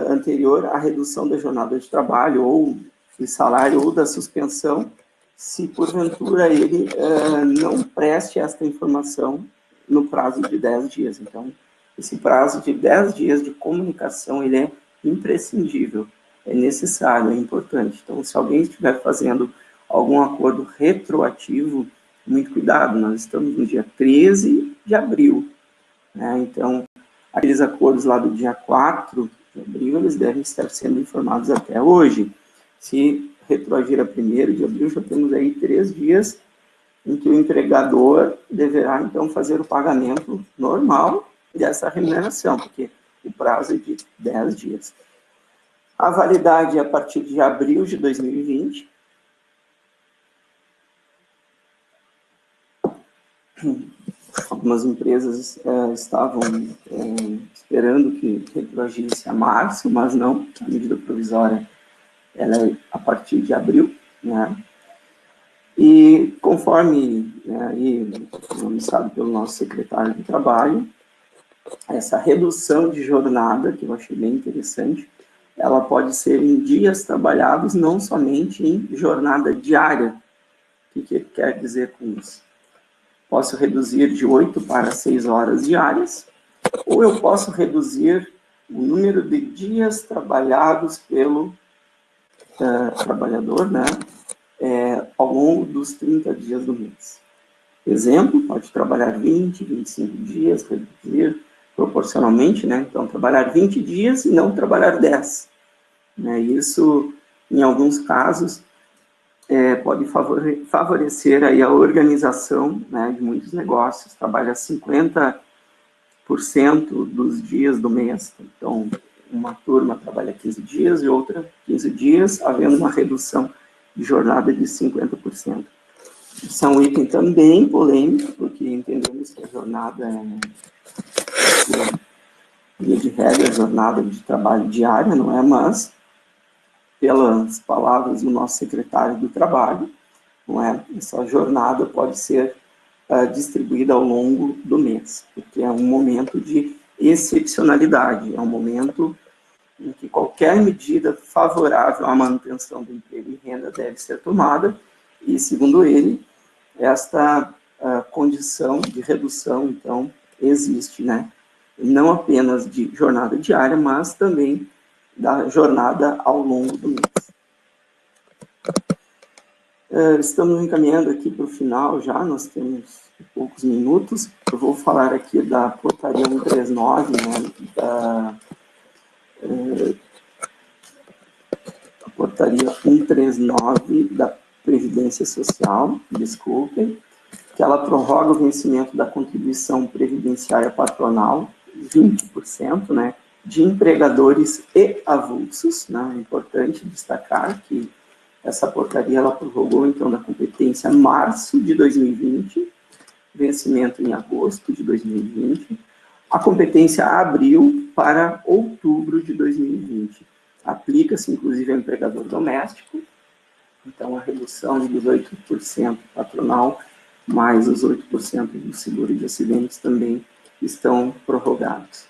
Speaker 2: anterior à redução da jornada de trabalho, ou de salário, ou da suspensão, se porventura ele não preste esta informação no prazo de 10 dias. Então, esse prazo de 10 dias de comunicação, ele é imprescindível, é necessário, é importante. Então, se alguém estiver fazendo algum acordo retroativo, muito cuidado, nós estamos no dia 13 de abril, né? Então, aqueles acordos lá do dia 4 de abril, eles devem estar sendo informados até hoje. Se retroagir a 1º de abril, já temos aí 3 dias em que o empregador deverá, então, fazer o pagamento normal dessa remuneração, porque o prazo é de 10 dias. A validade é a partir de abril de 2020. Algumas empresas estavam esperando que retroagisse a março, mas não, a medida provisória ela é a partir de abril, né? E conforme anunciado pelo nosso secretário de Trabalho, essa redução de jornada, que eu achei bem interessante, ela pode ser em dias trabalhados, não somente em jornada diária. O que quer dizer com isso? Posso reduzir de 8 para 6 horas diárias, ou eu posso reduzir o número de dias trabalhados pelo trabalhador, né, ao longo dos 30 dias do mês. Exemplo, pode trabalhar 20, 25 dias, reduzir proporcionalmente, né? Então, trabalhar 20 dias e não trabalhar 10. Né? Isso, em alguns casos, pode favorecer aí a organização, né, de muitos negócios. Trabalha 50% dos dias do mês. Então, uma turma trabalha 15 dias e outra 15 dias, havendo uma redução de jornada de 50%. Isso é um item também polêmico, porque entendemos que a jornada via de regra, jornada de trabalho diária, não é? Mas, pelas palavras do nosso secretário do Trabalho, não é? Essa jornada pode ser distribuída ao longo do mês, porque é um momento de excepcionalidade, é um momento em que qualquer medida favorável à manutenção do emprego e renda deve ser tomada, e, segundo ele, esta condição de redução, então, existe, né? Não apenas de jornada diária, mas também da jornada ao longo do mês. Estamos encaminhando aqui para o final já, nós temos poucos minutos. Eu vou falar aqui da portaria 139, né, a portaria 139 da Previdência Social, desculpem, que ela prorroga o vencimento da contribuição previdenciária patronal, 20%, né, de empregadores e avulsos, né, é importante destacar que essa portaria ela prorrogou, então, da competência março de 2020, vencimento em agosto de 2020, a competência abril para outubro de 2020. Aplica-se, inclusive, ao empregador doméstico, então, a redução dos 8% patronal, mais os 8% do seguro de acidentes também estão prorrogados.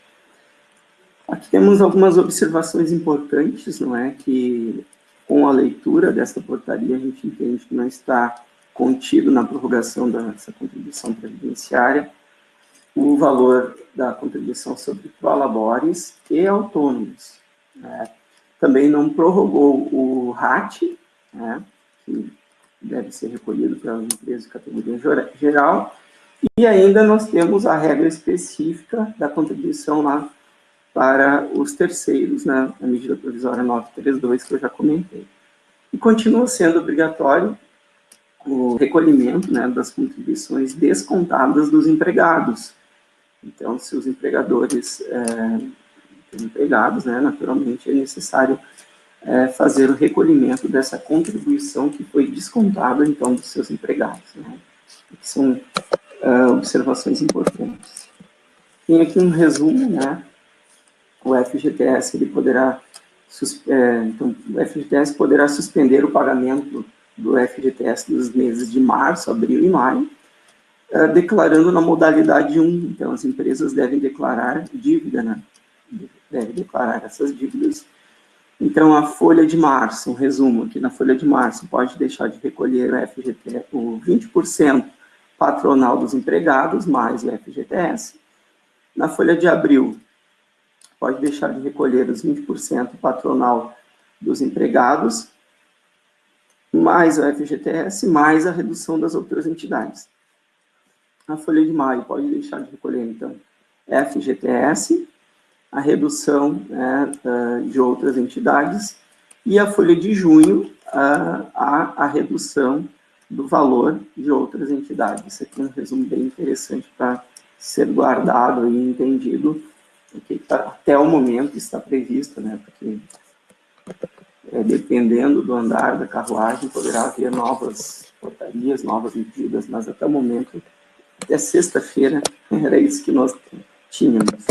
Speaker 2: Aqui temos algumas observações importantes, não é? Que, com a leitura desta portaria, a gente entende que não está contido na prorrogação dessa contribuição previdenciária o valor da contribuição sobre prolabores e autônomos, né? Também não prorrogou o RAT, né, que deve ser recolhido pelas empresas de categoria geral, e ainda nós temos a regra específica da contribuição lá para os terceiros, né, a medida provisória 932, que eu já comentei. E continua sendo obrigatório o recolhimento, né, das contribuições descontadas dos empregados. Então, se os empregadores têm empregados, né, naturalmente é necessário fazer o recolhimento dessa contribuição que foi descontada, então, dos seus empregados, né? Que são observações importantes. Tem aqui um resumo, né? O FGTS, ele poderá, então, o FGTS poderá suspender o pagamento do FGTS dos meses de março, abril e maio, declarando na modalidade 1. Então, as empresas devem declarar dívida, né? Devem declarar essas dívidas. Então, a folha de março, um resumo aqui, na folha de março, pode deixar de recolher o FGTS, o 20% patronal dos empregados, mais o FGTS. Na folha de abril, pode deixar de recolher os 20% patronal dos empregados, mais o FGTS, mais a redução das outras entidades. Na folha de maio, pode deixar de recolher, então, FGTS, a redução de outras entidades, e a folha de junho, a redução do valor de outras entidades. Isso aqui é um resumo bem interessante para ser guardado e entendido, porque até o momento está previsto, né? Porque dependendo do andar da carruagem, poderá haver novas portarias, novas medidas, mas até o momento, até sexta-feira, era isso que nós tínhamos.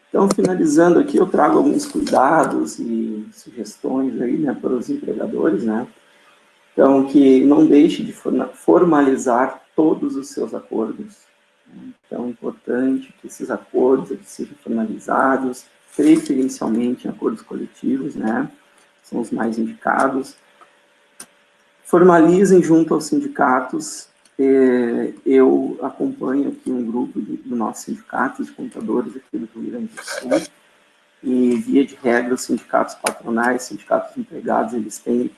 Speaker 2: Então, finalizando aqui, eu trago alguns cuidados e sugestões aí, né, para os empregadores, né? Então, que não deixe de formalizar todos os seus acordos. Então, é importante que esses acordos sejam formalizados, preferencialmente em acordos coletivos, né? São os mais indicados. Formalizem junto aos sindicatos. Eu acompanho aqui um grupo do nosso sindicato de contadores aqui do Rio Grande do Sul, e, via de regra, os sindicatos patronais, sindicatos empregados, eles têm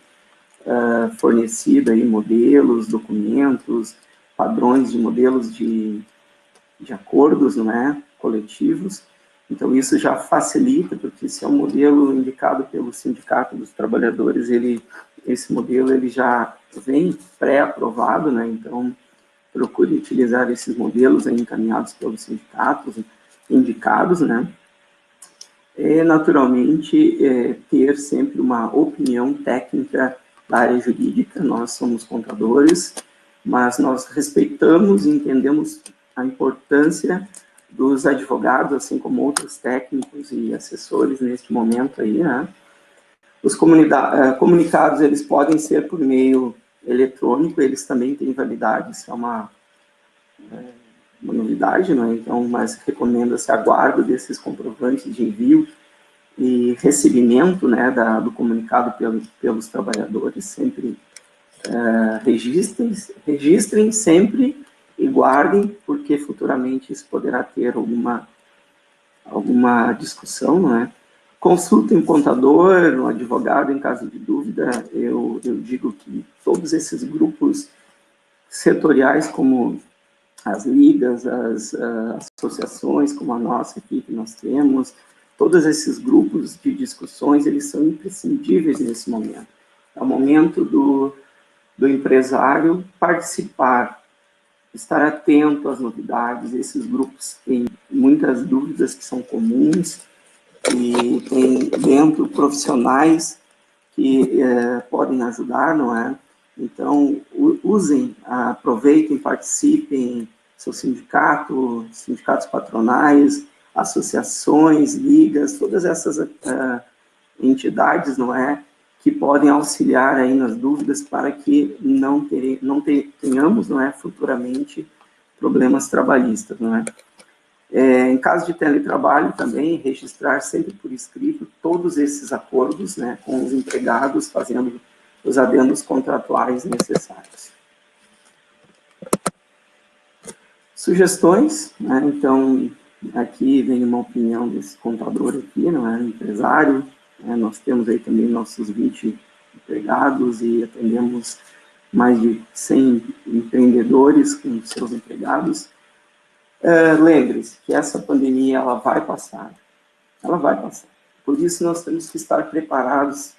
Speaker 2: fornecido aí modelos, documentos, padrões de modelos de acordos, não é, coletivos. Então, isso já facilita, porque se é um modelo indicado pelo Sindicato dos Trabalhadores, esse modelo ele já vem pré-aprovado, né? Então, procure utilizar esses modelos aí encaminhados pelos sindicatos, indicados, né? Naturalmente, ter sempre uma opinião técnica da área jurídica. Nós somos contadores, mas nós respeitamos e entendemos a importância dos advogados, assim como outros técnicos e assessores neste momento aí, né? Os comunicados, eles podem ser por meio eletrônico, eles também têm validade, isso é uma novidade, né? Então, mas recomenda-se a guarda desses comprovantes de envio e recebimento, né, do comunicado pelos trabalhadores. Sempre registrem sempre e guardem, porque futuramente isso poderá ter alguma discussão, não é? Consultem um contador, um advogado em caso de dúvida. Eu digo que todos esses grupos setoriais, como as ligas, as associações, como a nossa aqui que nós temos, todos esses grupos de discussões, eles são imprescindíveis nesse momento. É o momento do empresário participar, estar atento às novidades. Esses grupos têm muitas dúvidas que são comuns e tem dentro profissionais que podem ajudar, não é? Então, usem, aproveitem, participem, seu sindicato, sindicatos patronais, associações, ligas, todas essas entidades, não é, que podem auxiliar aí nas dúvidas para que não tenhamos, não é, futuramente problemas trabalhistas, não é? Em caso de teletrabalho também, registrar sempre por escrito todos esses acordos, né, com os empregados, fazendo os adendos contratuais necessários. Sugestões, né? Então, aqui vem uma opinião desse contador aqui, não é, empresário, né? Nós temos aí também nossos 20 empregados e atendemos mais de 100 empreendedores com seus empregados. Lembre-se que essa pandemia ela vai passar. Por isso nós temos que estar preparados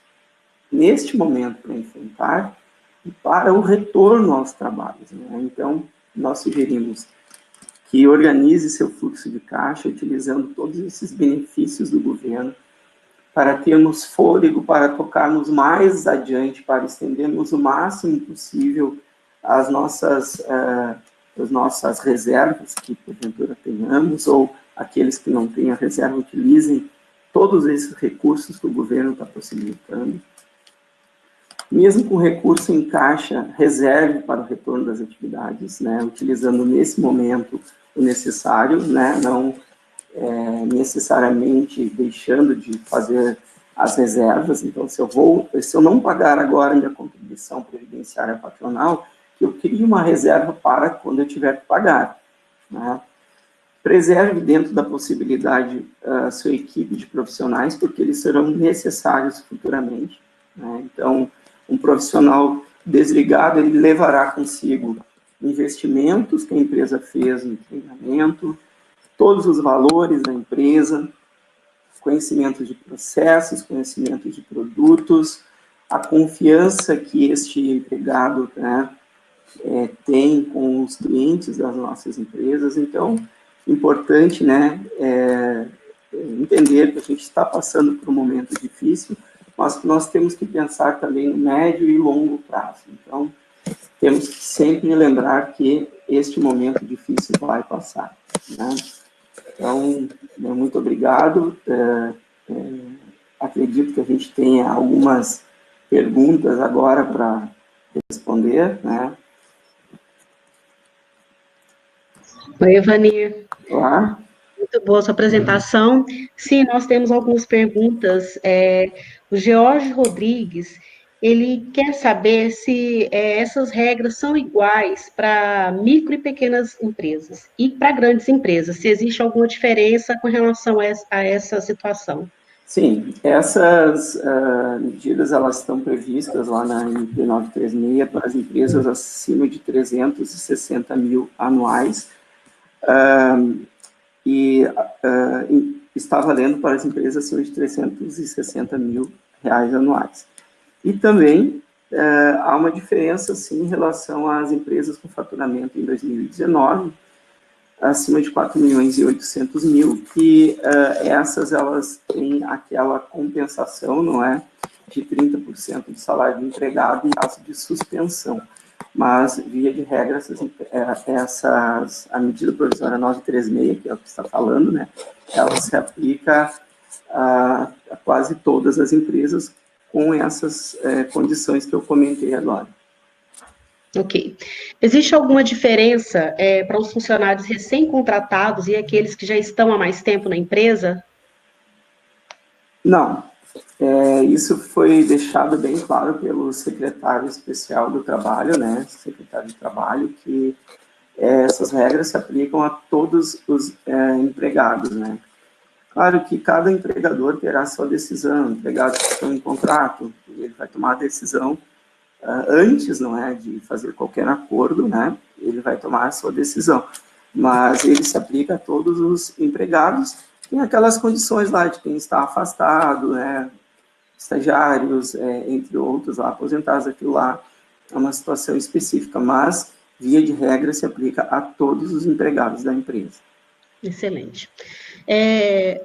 Speaker 2: neste momento para enfrentar e para o retorno aos trabalhos, né? Então, nós sugerimos que organize seu fluxo de caixa utilizando todos esses benefícios do governo para termos fôlego, para tocarmos mais adiante, para estendermos o máximo possível as nossas reservas que, porventura, tenhamos, ou aqueles que não têm a reserva, utilizem todos esses recursos que o governo está possibilitando. Mesmo com recurso em caixa, reserve para o retorno das atividades, né, utilizando nesse momento o necessário, né, não necessariamente deixando de fazer as reservas. Então, se eu não pagar agora minha contribuição previdenciária patronal, eu crio uma reserva para quando eu tiver que pagar, né? Preserve dentro da possibilidade a sua equipe de profissionais, porque eles serão necessários futuramente, né? Então, um profissional desligado, ele levará consigo investimentos que a empresa fez no treinamento, todos os valores da empresa, conhecimento de processos, conhecimento de produtos, a confiança que este empregado, né, tem com os clientes das nossas empresas. Então, importante, né, entender que a gente está passando por um momento difícil, mas que nós temos que pensar também no médio e longo prazo. Então, temos que sempre lembrar que este momento difícil vai passar, né? Então, muito obrigado. Acredito que a gente tenha algumas perguntas agora para responder, né?
Speaker 1: Oi, Evanir.
Speaker 2: Olá.
Speaker 1: Muito boa sua apresentação. Sim, nós temos algumas perguntas. O George Rodrigues, ele quer saber se essas regras são iguais para micro e pequenas empresas e para grandes empresas, se existe alguma diferença com relação a essa situação.
Speaker 2: Sim, essas medidas elas estão previstas lá na MP 936 para as empresas acima de 360 mil anuais, e está valendo para as empresas acima de 360 mil reais anuais. E também há uma diferença, sim, em relação às empresas com faturamento em 2019, acima de 4 milhões e 800 mil, que essas, elas têm aquela compensação, não é, de 30% do salário do empregado em caso de suspensão. Mas, via de regra, a medida provisória 936, que é o que está falando, né, ela se aplica a quase todas as empresas com essas condições que eu comentei agora.
Speaker 1: Ok. Existe alguma diferença para os funcionários recém-contratados e aqueles que já estão há mais tempo na empresa?
Speaker 2: Não. Isso foi deixado bem claro pelo secretário especial do trabalho, né, secretário de trabalho, que essas regras se aplicam a todos os empregados, né. Claro que cada empregador terá sua decisão, empregados que estão em contrato, ele vai tomar a decisão antes, não é, de fazer qualquer acordo, né, ele vai tomar a sua decisão, mas ele se aplica a todos os empregados, tem aquelas condições lá de quem está afastado, né, estagiários, entre outros, lá, aposentados, aquilo lá é uma situação específica, mas, via de regra, se aplica a todos os empregados da empresa.
Speaker 1: Excelente.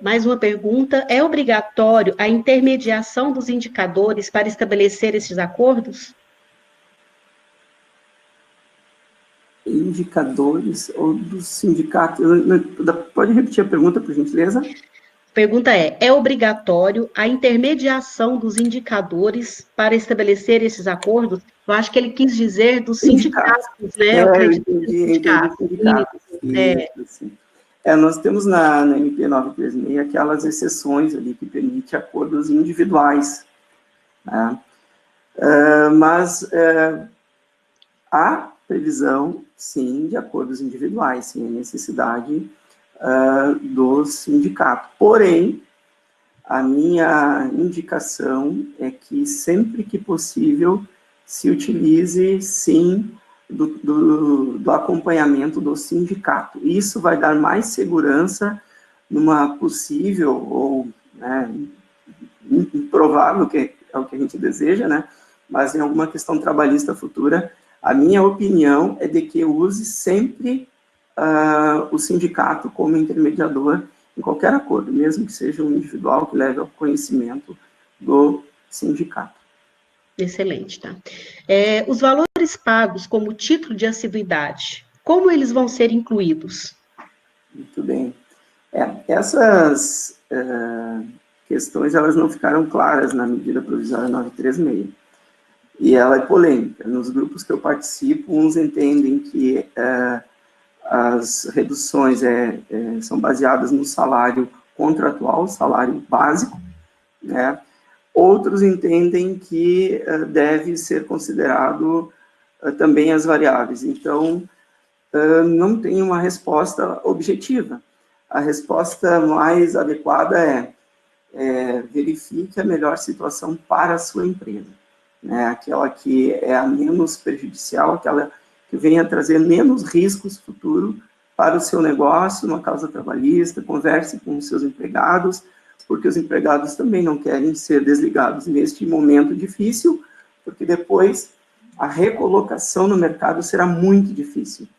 Speaker 1: Mais uma pergunta: é obrigatório a intermediação dos indicadores para estabelecer esses acordos?
Speaker 2: Indicadores ou do sindicato? Pode repetir a pergunta, por gentileza?
Speaker 1: Pergunta é obrigatório a intermediação dos indicadores para estabelecer esses acordos? Eu acho que ele quis dizer dos sindicatos, né? Eu acredito que
Speaker 2: entendi sindicatos. Isso. Nós temos na MP 936 aquelas exceções ali que permitem acordos individuais, né? Mas há previsão, sim, de acordos individuais, sem a necessidade do sindicato. Porém, a minha indicação é que sempre que possível se utilize, sim, do acompanhamento do sindicato. Isso vai dar mais segurança numa possível ou, né, improvável, que é o que a gente deseja, né, mas em alguma questão trabalhista futura, a minha opinião é de que use sempre o sindicato como intermediador em qualquer acordo, mesmo que seja um individual que leve ao conhecimento do sindicato.
Speaker 1: Excelente, tá? Os valores pagos como título de assiduidade, como eles vão ser incluídos?
Speaker 2: Muito bem. Essas questões, elas não ficaram claras na medida provisória 936. E ela é polêmica. Nos grupos que eu participo, uns entendem que as reduções são baseadas no salário contratual, salário básico, né? Outros entendem que deve ser considerado também as variáveis. Então, não tem uma resposta objetiva. A resposta mais adequada verifique a melhor situação para a sua empresa, né? Aquela que é a menos prejudicial, aquela que venha trazer menos riscos futuro para o seu negócio, uma causa trabalhista, converse com os seus empregados, porque os empregados também não querem ser desligados neste momento difícil, porque depois a recolocação no mercado será muito difícil.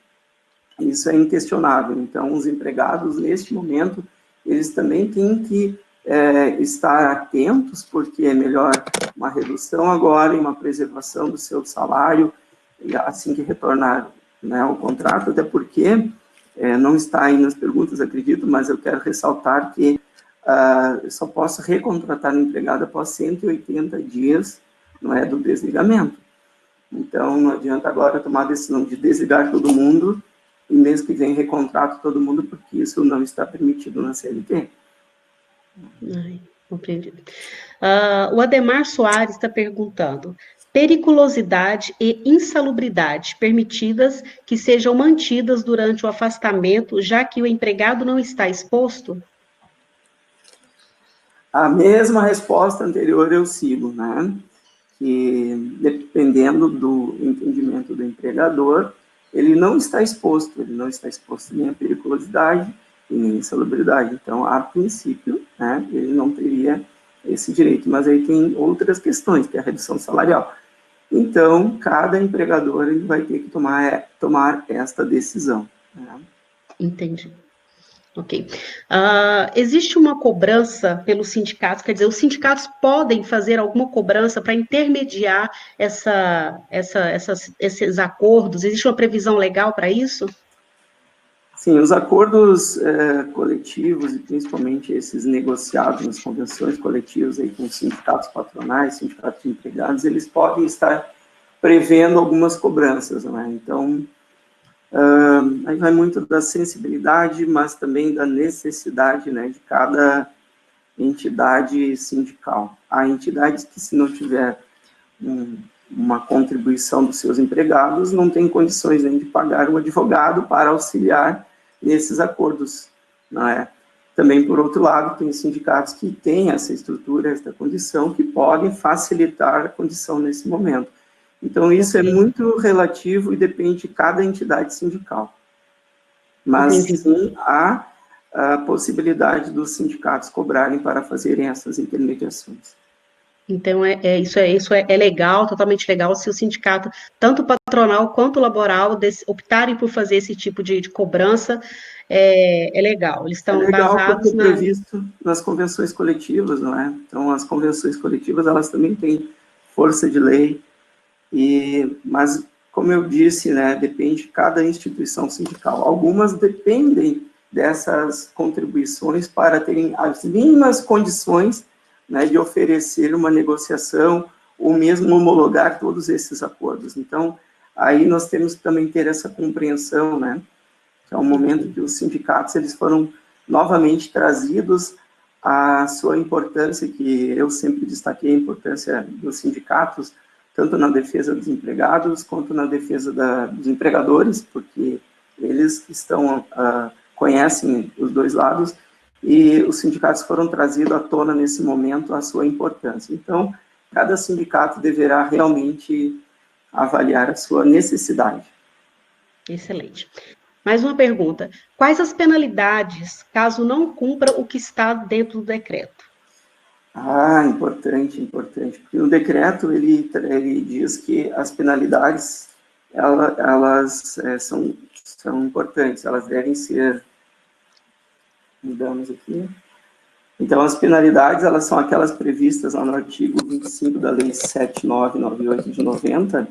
Speaker 2: Isso é inquestionável. Então, os empregados, neste momento, eles também têm que estar atentos, porque é melhor uma redução agora e uma preservação do seu salário, assim que retornar, né, ao contrato, até porque, não está aí nas perguntas, acredito, mas eu quero ressaltar que eu só posso recontratar o empregado após 180 dias, não é, do desligamento. Então, não adianta agora tomar a decisão de desligar todo mundo e mês que vem recontrato todo mundo, porque isso não está permitido na CLT.
Speaker 1: Compreendido. O Ademar Soares está perguntando: periculosidade e insalubridade permitidas que sejam mantidas durante o afastamento, já que o empregado não está exposto?
Speaker 2: A mesma resposta anterior eu sigo, né? Que dependendo do entendimento do empregador, ele não está exposto nem à periculosidade e nem à insalubridade. Então, a princípio, né, ele não teria esse direito. Mas aí tem outras questões, que é a redução salarial. então cada empregador ele vai ter que tomar esta decisão, né?
Speaker 1: Entendi. Ok. Existe uma cobrança pelos sindicatos, quer dizer, os sindicatos podem fazer alguma cobrança para intermediar esses acordos? Existe uma previsão legal para isso?
Speaker 2: Sim, os acordos coletivos, e principalmente esses negociados nas convenções coletivas aí com sindicatos patronais, sindicatos de empregados, eles podem estar prevendo algumas cobranças, né? Então, aí vai muito da sensibilidade, mas também da necessidade, né, de cada entidade sindical. Há entidades que, se não tiver uma contribuição dos seus empregados, não tem condições nem de pagar um advogado para auxiliar nesses acordos, não é? Também, por outro lado, tem sindicatos que têm essa estrutura, essa condição, que podem facilitar a condição nesse momento. Então, isso é muito relativo e depende de cada entidade sindical. Mas, sim, há a possibilidade dos sindicatos cobrarem para fazerem essas intermediações.
Speaker 1: Então, isso é legal, totalmente legal, se o sindicato, tanto patronal quanto laboral, optarem por fazer esse tipo de cobrança, é legal. Eles estão basados
Speaker 2: porque é previsto nas convenções coletivas, não é? Então, as convenções coletivas, elas também têm força de lei, mas, como eu disse, né, depende de cada instituição sindical. Algumas dependem dessas contribuições para terem as mínimas condições, né, de oferecer uma negociação ou mesmo homologar todos esses acordos. Então, aí nós temos que também ter essa compreensão, né, que é um momento que os sindicatos eles foram novamente trazidos à sua importância, que eu sempre destaquei a importância dos sindicatos, tanto na defesa dos empregados, quanto na defesa dos empregadores, porque eles conhecem os dois lados, e os sindicatos foram trazidos à tona nesse momento a sua importância. Então, cada sindicato deverá realmente avaliar a sua necessidade.
Speaker 1: Excelente. Mais uma pergunta. Quais as penalidades caso não cumpra o que está dentro do decreto?
Speaker 2: Importante. Porque o decreto, ele diz que as penalidades, elas são importantes, elas devem ser... Mudamos aqui. Então, as penalidades, elas são aquelas previstas lá no artigo 25 da Lei 7998 de 90,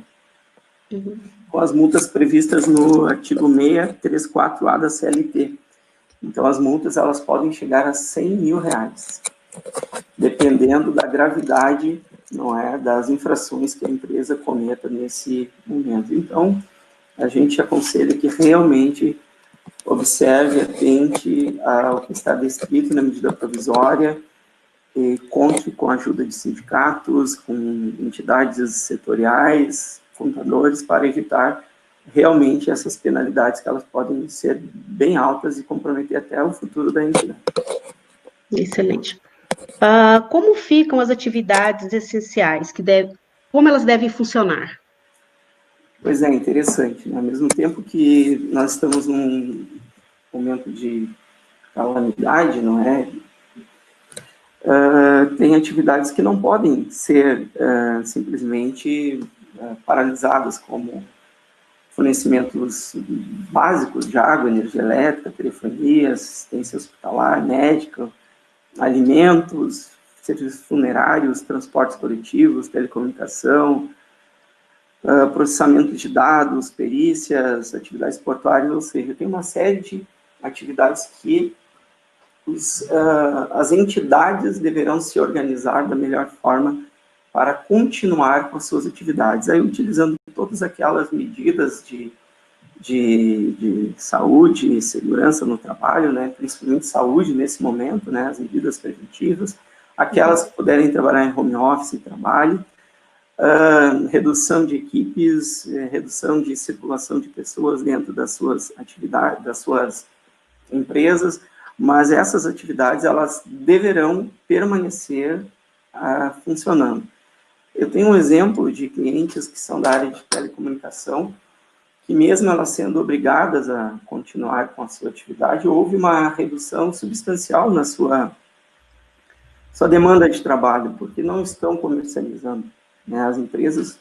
Speaker 2: com as multas previstas no artigo 634A da CLT. Então, as multas, elas podem chegar a R$100 mil, dependendo da gravidade, não é, das infrações que a empresa cometa nesse momento. Então, a gente aconselha que realmente observe, atente ao que está descrito na medida provisória, e conte com a ajuda de sindicatos, com entidades setoriais, contadores, para evitar realmente essas penalidades que elas podem ser bem altas e comprometer até o futuro da entidade.
Speaker 1: Excelente. Como ficam as atividades essenciais? Como elas devem funcionar?
Speaker 2: Pois é, interessante, né? Ao mesmo tempo que nós estamos num momento de calamidade, não é? Tem atividades que não podem ser simplesmente paralisadas, como fornecimentos básicos de água, energia elétrica, telefonia, assistência hospitalar, médica, alimentos, serviços funerários, transportes coletivos, telecomunicação, processamento de dados, perícias, atividades portuárias, ou seja, tem uma série de atividades que as entidades deverão se organizar da melhor forma para continuar com as suas atividades, aí utilizando todas aquelas medidas de saúde e segurança no trabalho, né, principalmente saúde nesse momento, né, as medidas preventivas, aquelas que puderem trabalhar em home office, trabalho, redução de equipes, redução de circulação de pessoas dentro das suas atividades, das suas empresas, mas essas atividades, elas deverão permanecer funcionando. Eu tenho um exemplo de clientes que são da área de telecomunicação, que mesmo elas sendo obrigadas a continuar com a sua atividade, houve uma redução substancial na sua demanda de trabalho, porque não estão comercializando, né? As empresas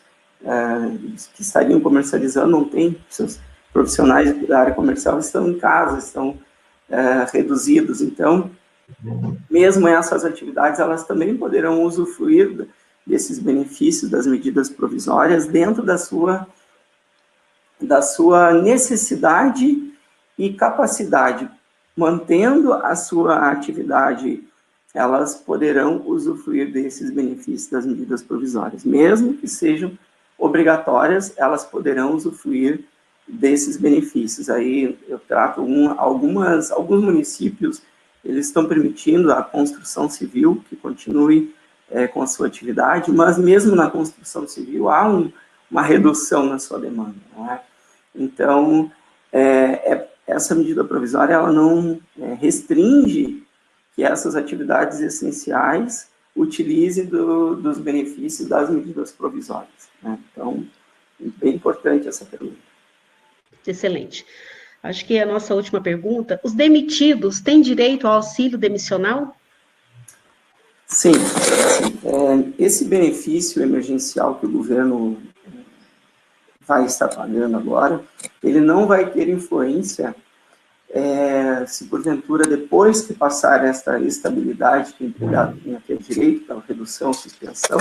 Speaker 2: que estariam comercializando não têm, seus profissionais da área comercial estão em casa, estão reduzidos, então, mesmo essas atividades, elas também poderão usufruir desses benefícios das medidas provisórias dentro da sua necessidade e capacidade. Mantendo a sua atividade, elas poderão usufruir desses benefícios das medidas provisórias. Mesmo que sejam obrigatórias, elas poderão usufruir desses benefícios. Aí eu trato alguns municípios, eles estão permitindo a construção civil que continue com a sua atividade, mas mesmo na construção civil há uma redução na sua demanda, não é? Então, essa medida provisória, ela não restringe que essas atividades essenciais utilizem dos benefícios das medidas provisórias, né? Então, bem importante essa pergunta.
Speaker 1: Excelente. Acho que a nossa última pergunta, os demitidos têm direito ao auxílio demissional?
Speaker 2: Sim. Esse benefício emergencial que o governo vai estar pagando agora, ele não vai ter influência se porventura, depois que passar esta estabilidade que o empregado tem a ter direito, pela redução, suspensão,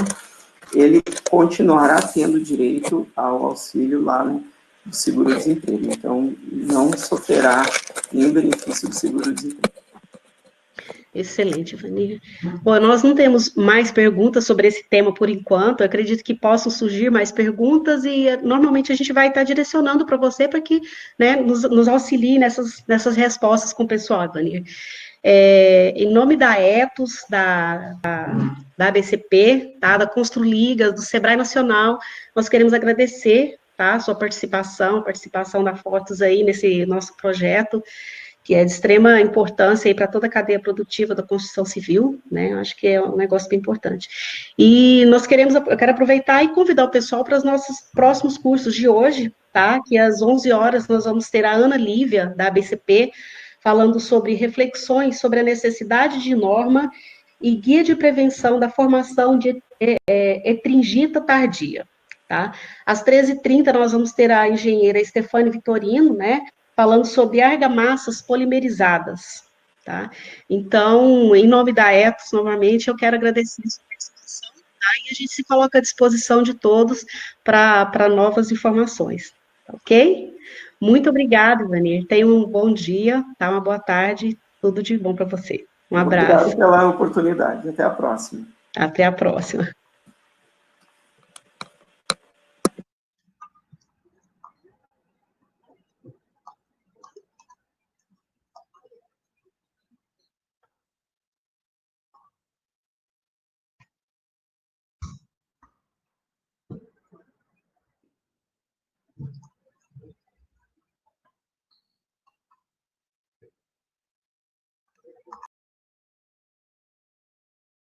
Speaker 2: ele continuará tendo direito ao auxílio lá no seguro-desemprego. Então, não sofrerá nenhum benefício do seguro-desemprego.
Speaker 1: Excelente, Vanir. Bom, nós não temos mais perguntas sobre esse tema por enquanto. Eu acredito que possam surgir mais perguntas e normalmente a gente vai estar direcionando para você para que, né, nos auxilie nessas respostas com o pessoal, Vanir. Em nome da Etos, da ABCP, tá, da Construligas, do Sebrae Nacional, nós queremos agradecer, tá, a sua participação, a participação da Fortus aí nesse nosso projeto, que é de extrema importância para toda a cadeia produtiva da construção civil, né? Acho que é um negócio bem importante. E eu quero aproveitar e convidar o pessoal para os nossos próximos cursos de hoje, tá? Que às 11 horas nós vamos ter a Ana Lívia, da ABCP, falando sobre reflexões sobre a necessidade de norma e guia de prevenção da formação de etringita tardia, tá? Às 13h30 nós vamos ter a engenheira Stefane Vitorino, né? Falando sobre argamassas polimerizadas, tá? Então, em nome da Etos, novamente, eu quero agradecer a sua participação, tá? E a gente se coloca à disposição de todos para novas informações, ok? Muito obrigada, Vanir. Tenha um bom dia, tá? Uma boa tarde, tudo de bom para você. Um abraço.
Speaker 2: Obrigado pela oportunidade. Até a próxima.
Speaker 1: Até a próxima.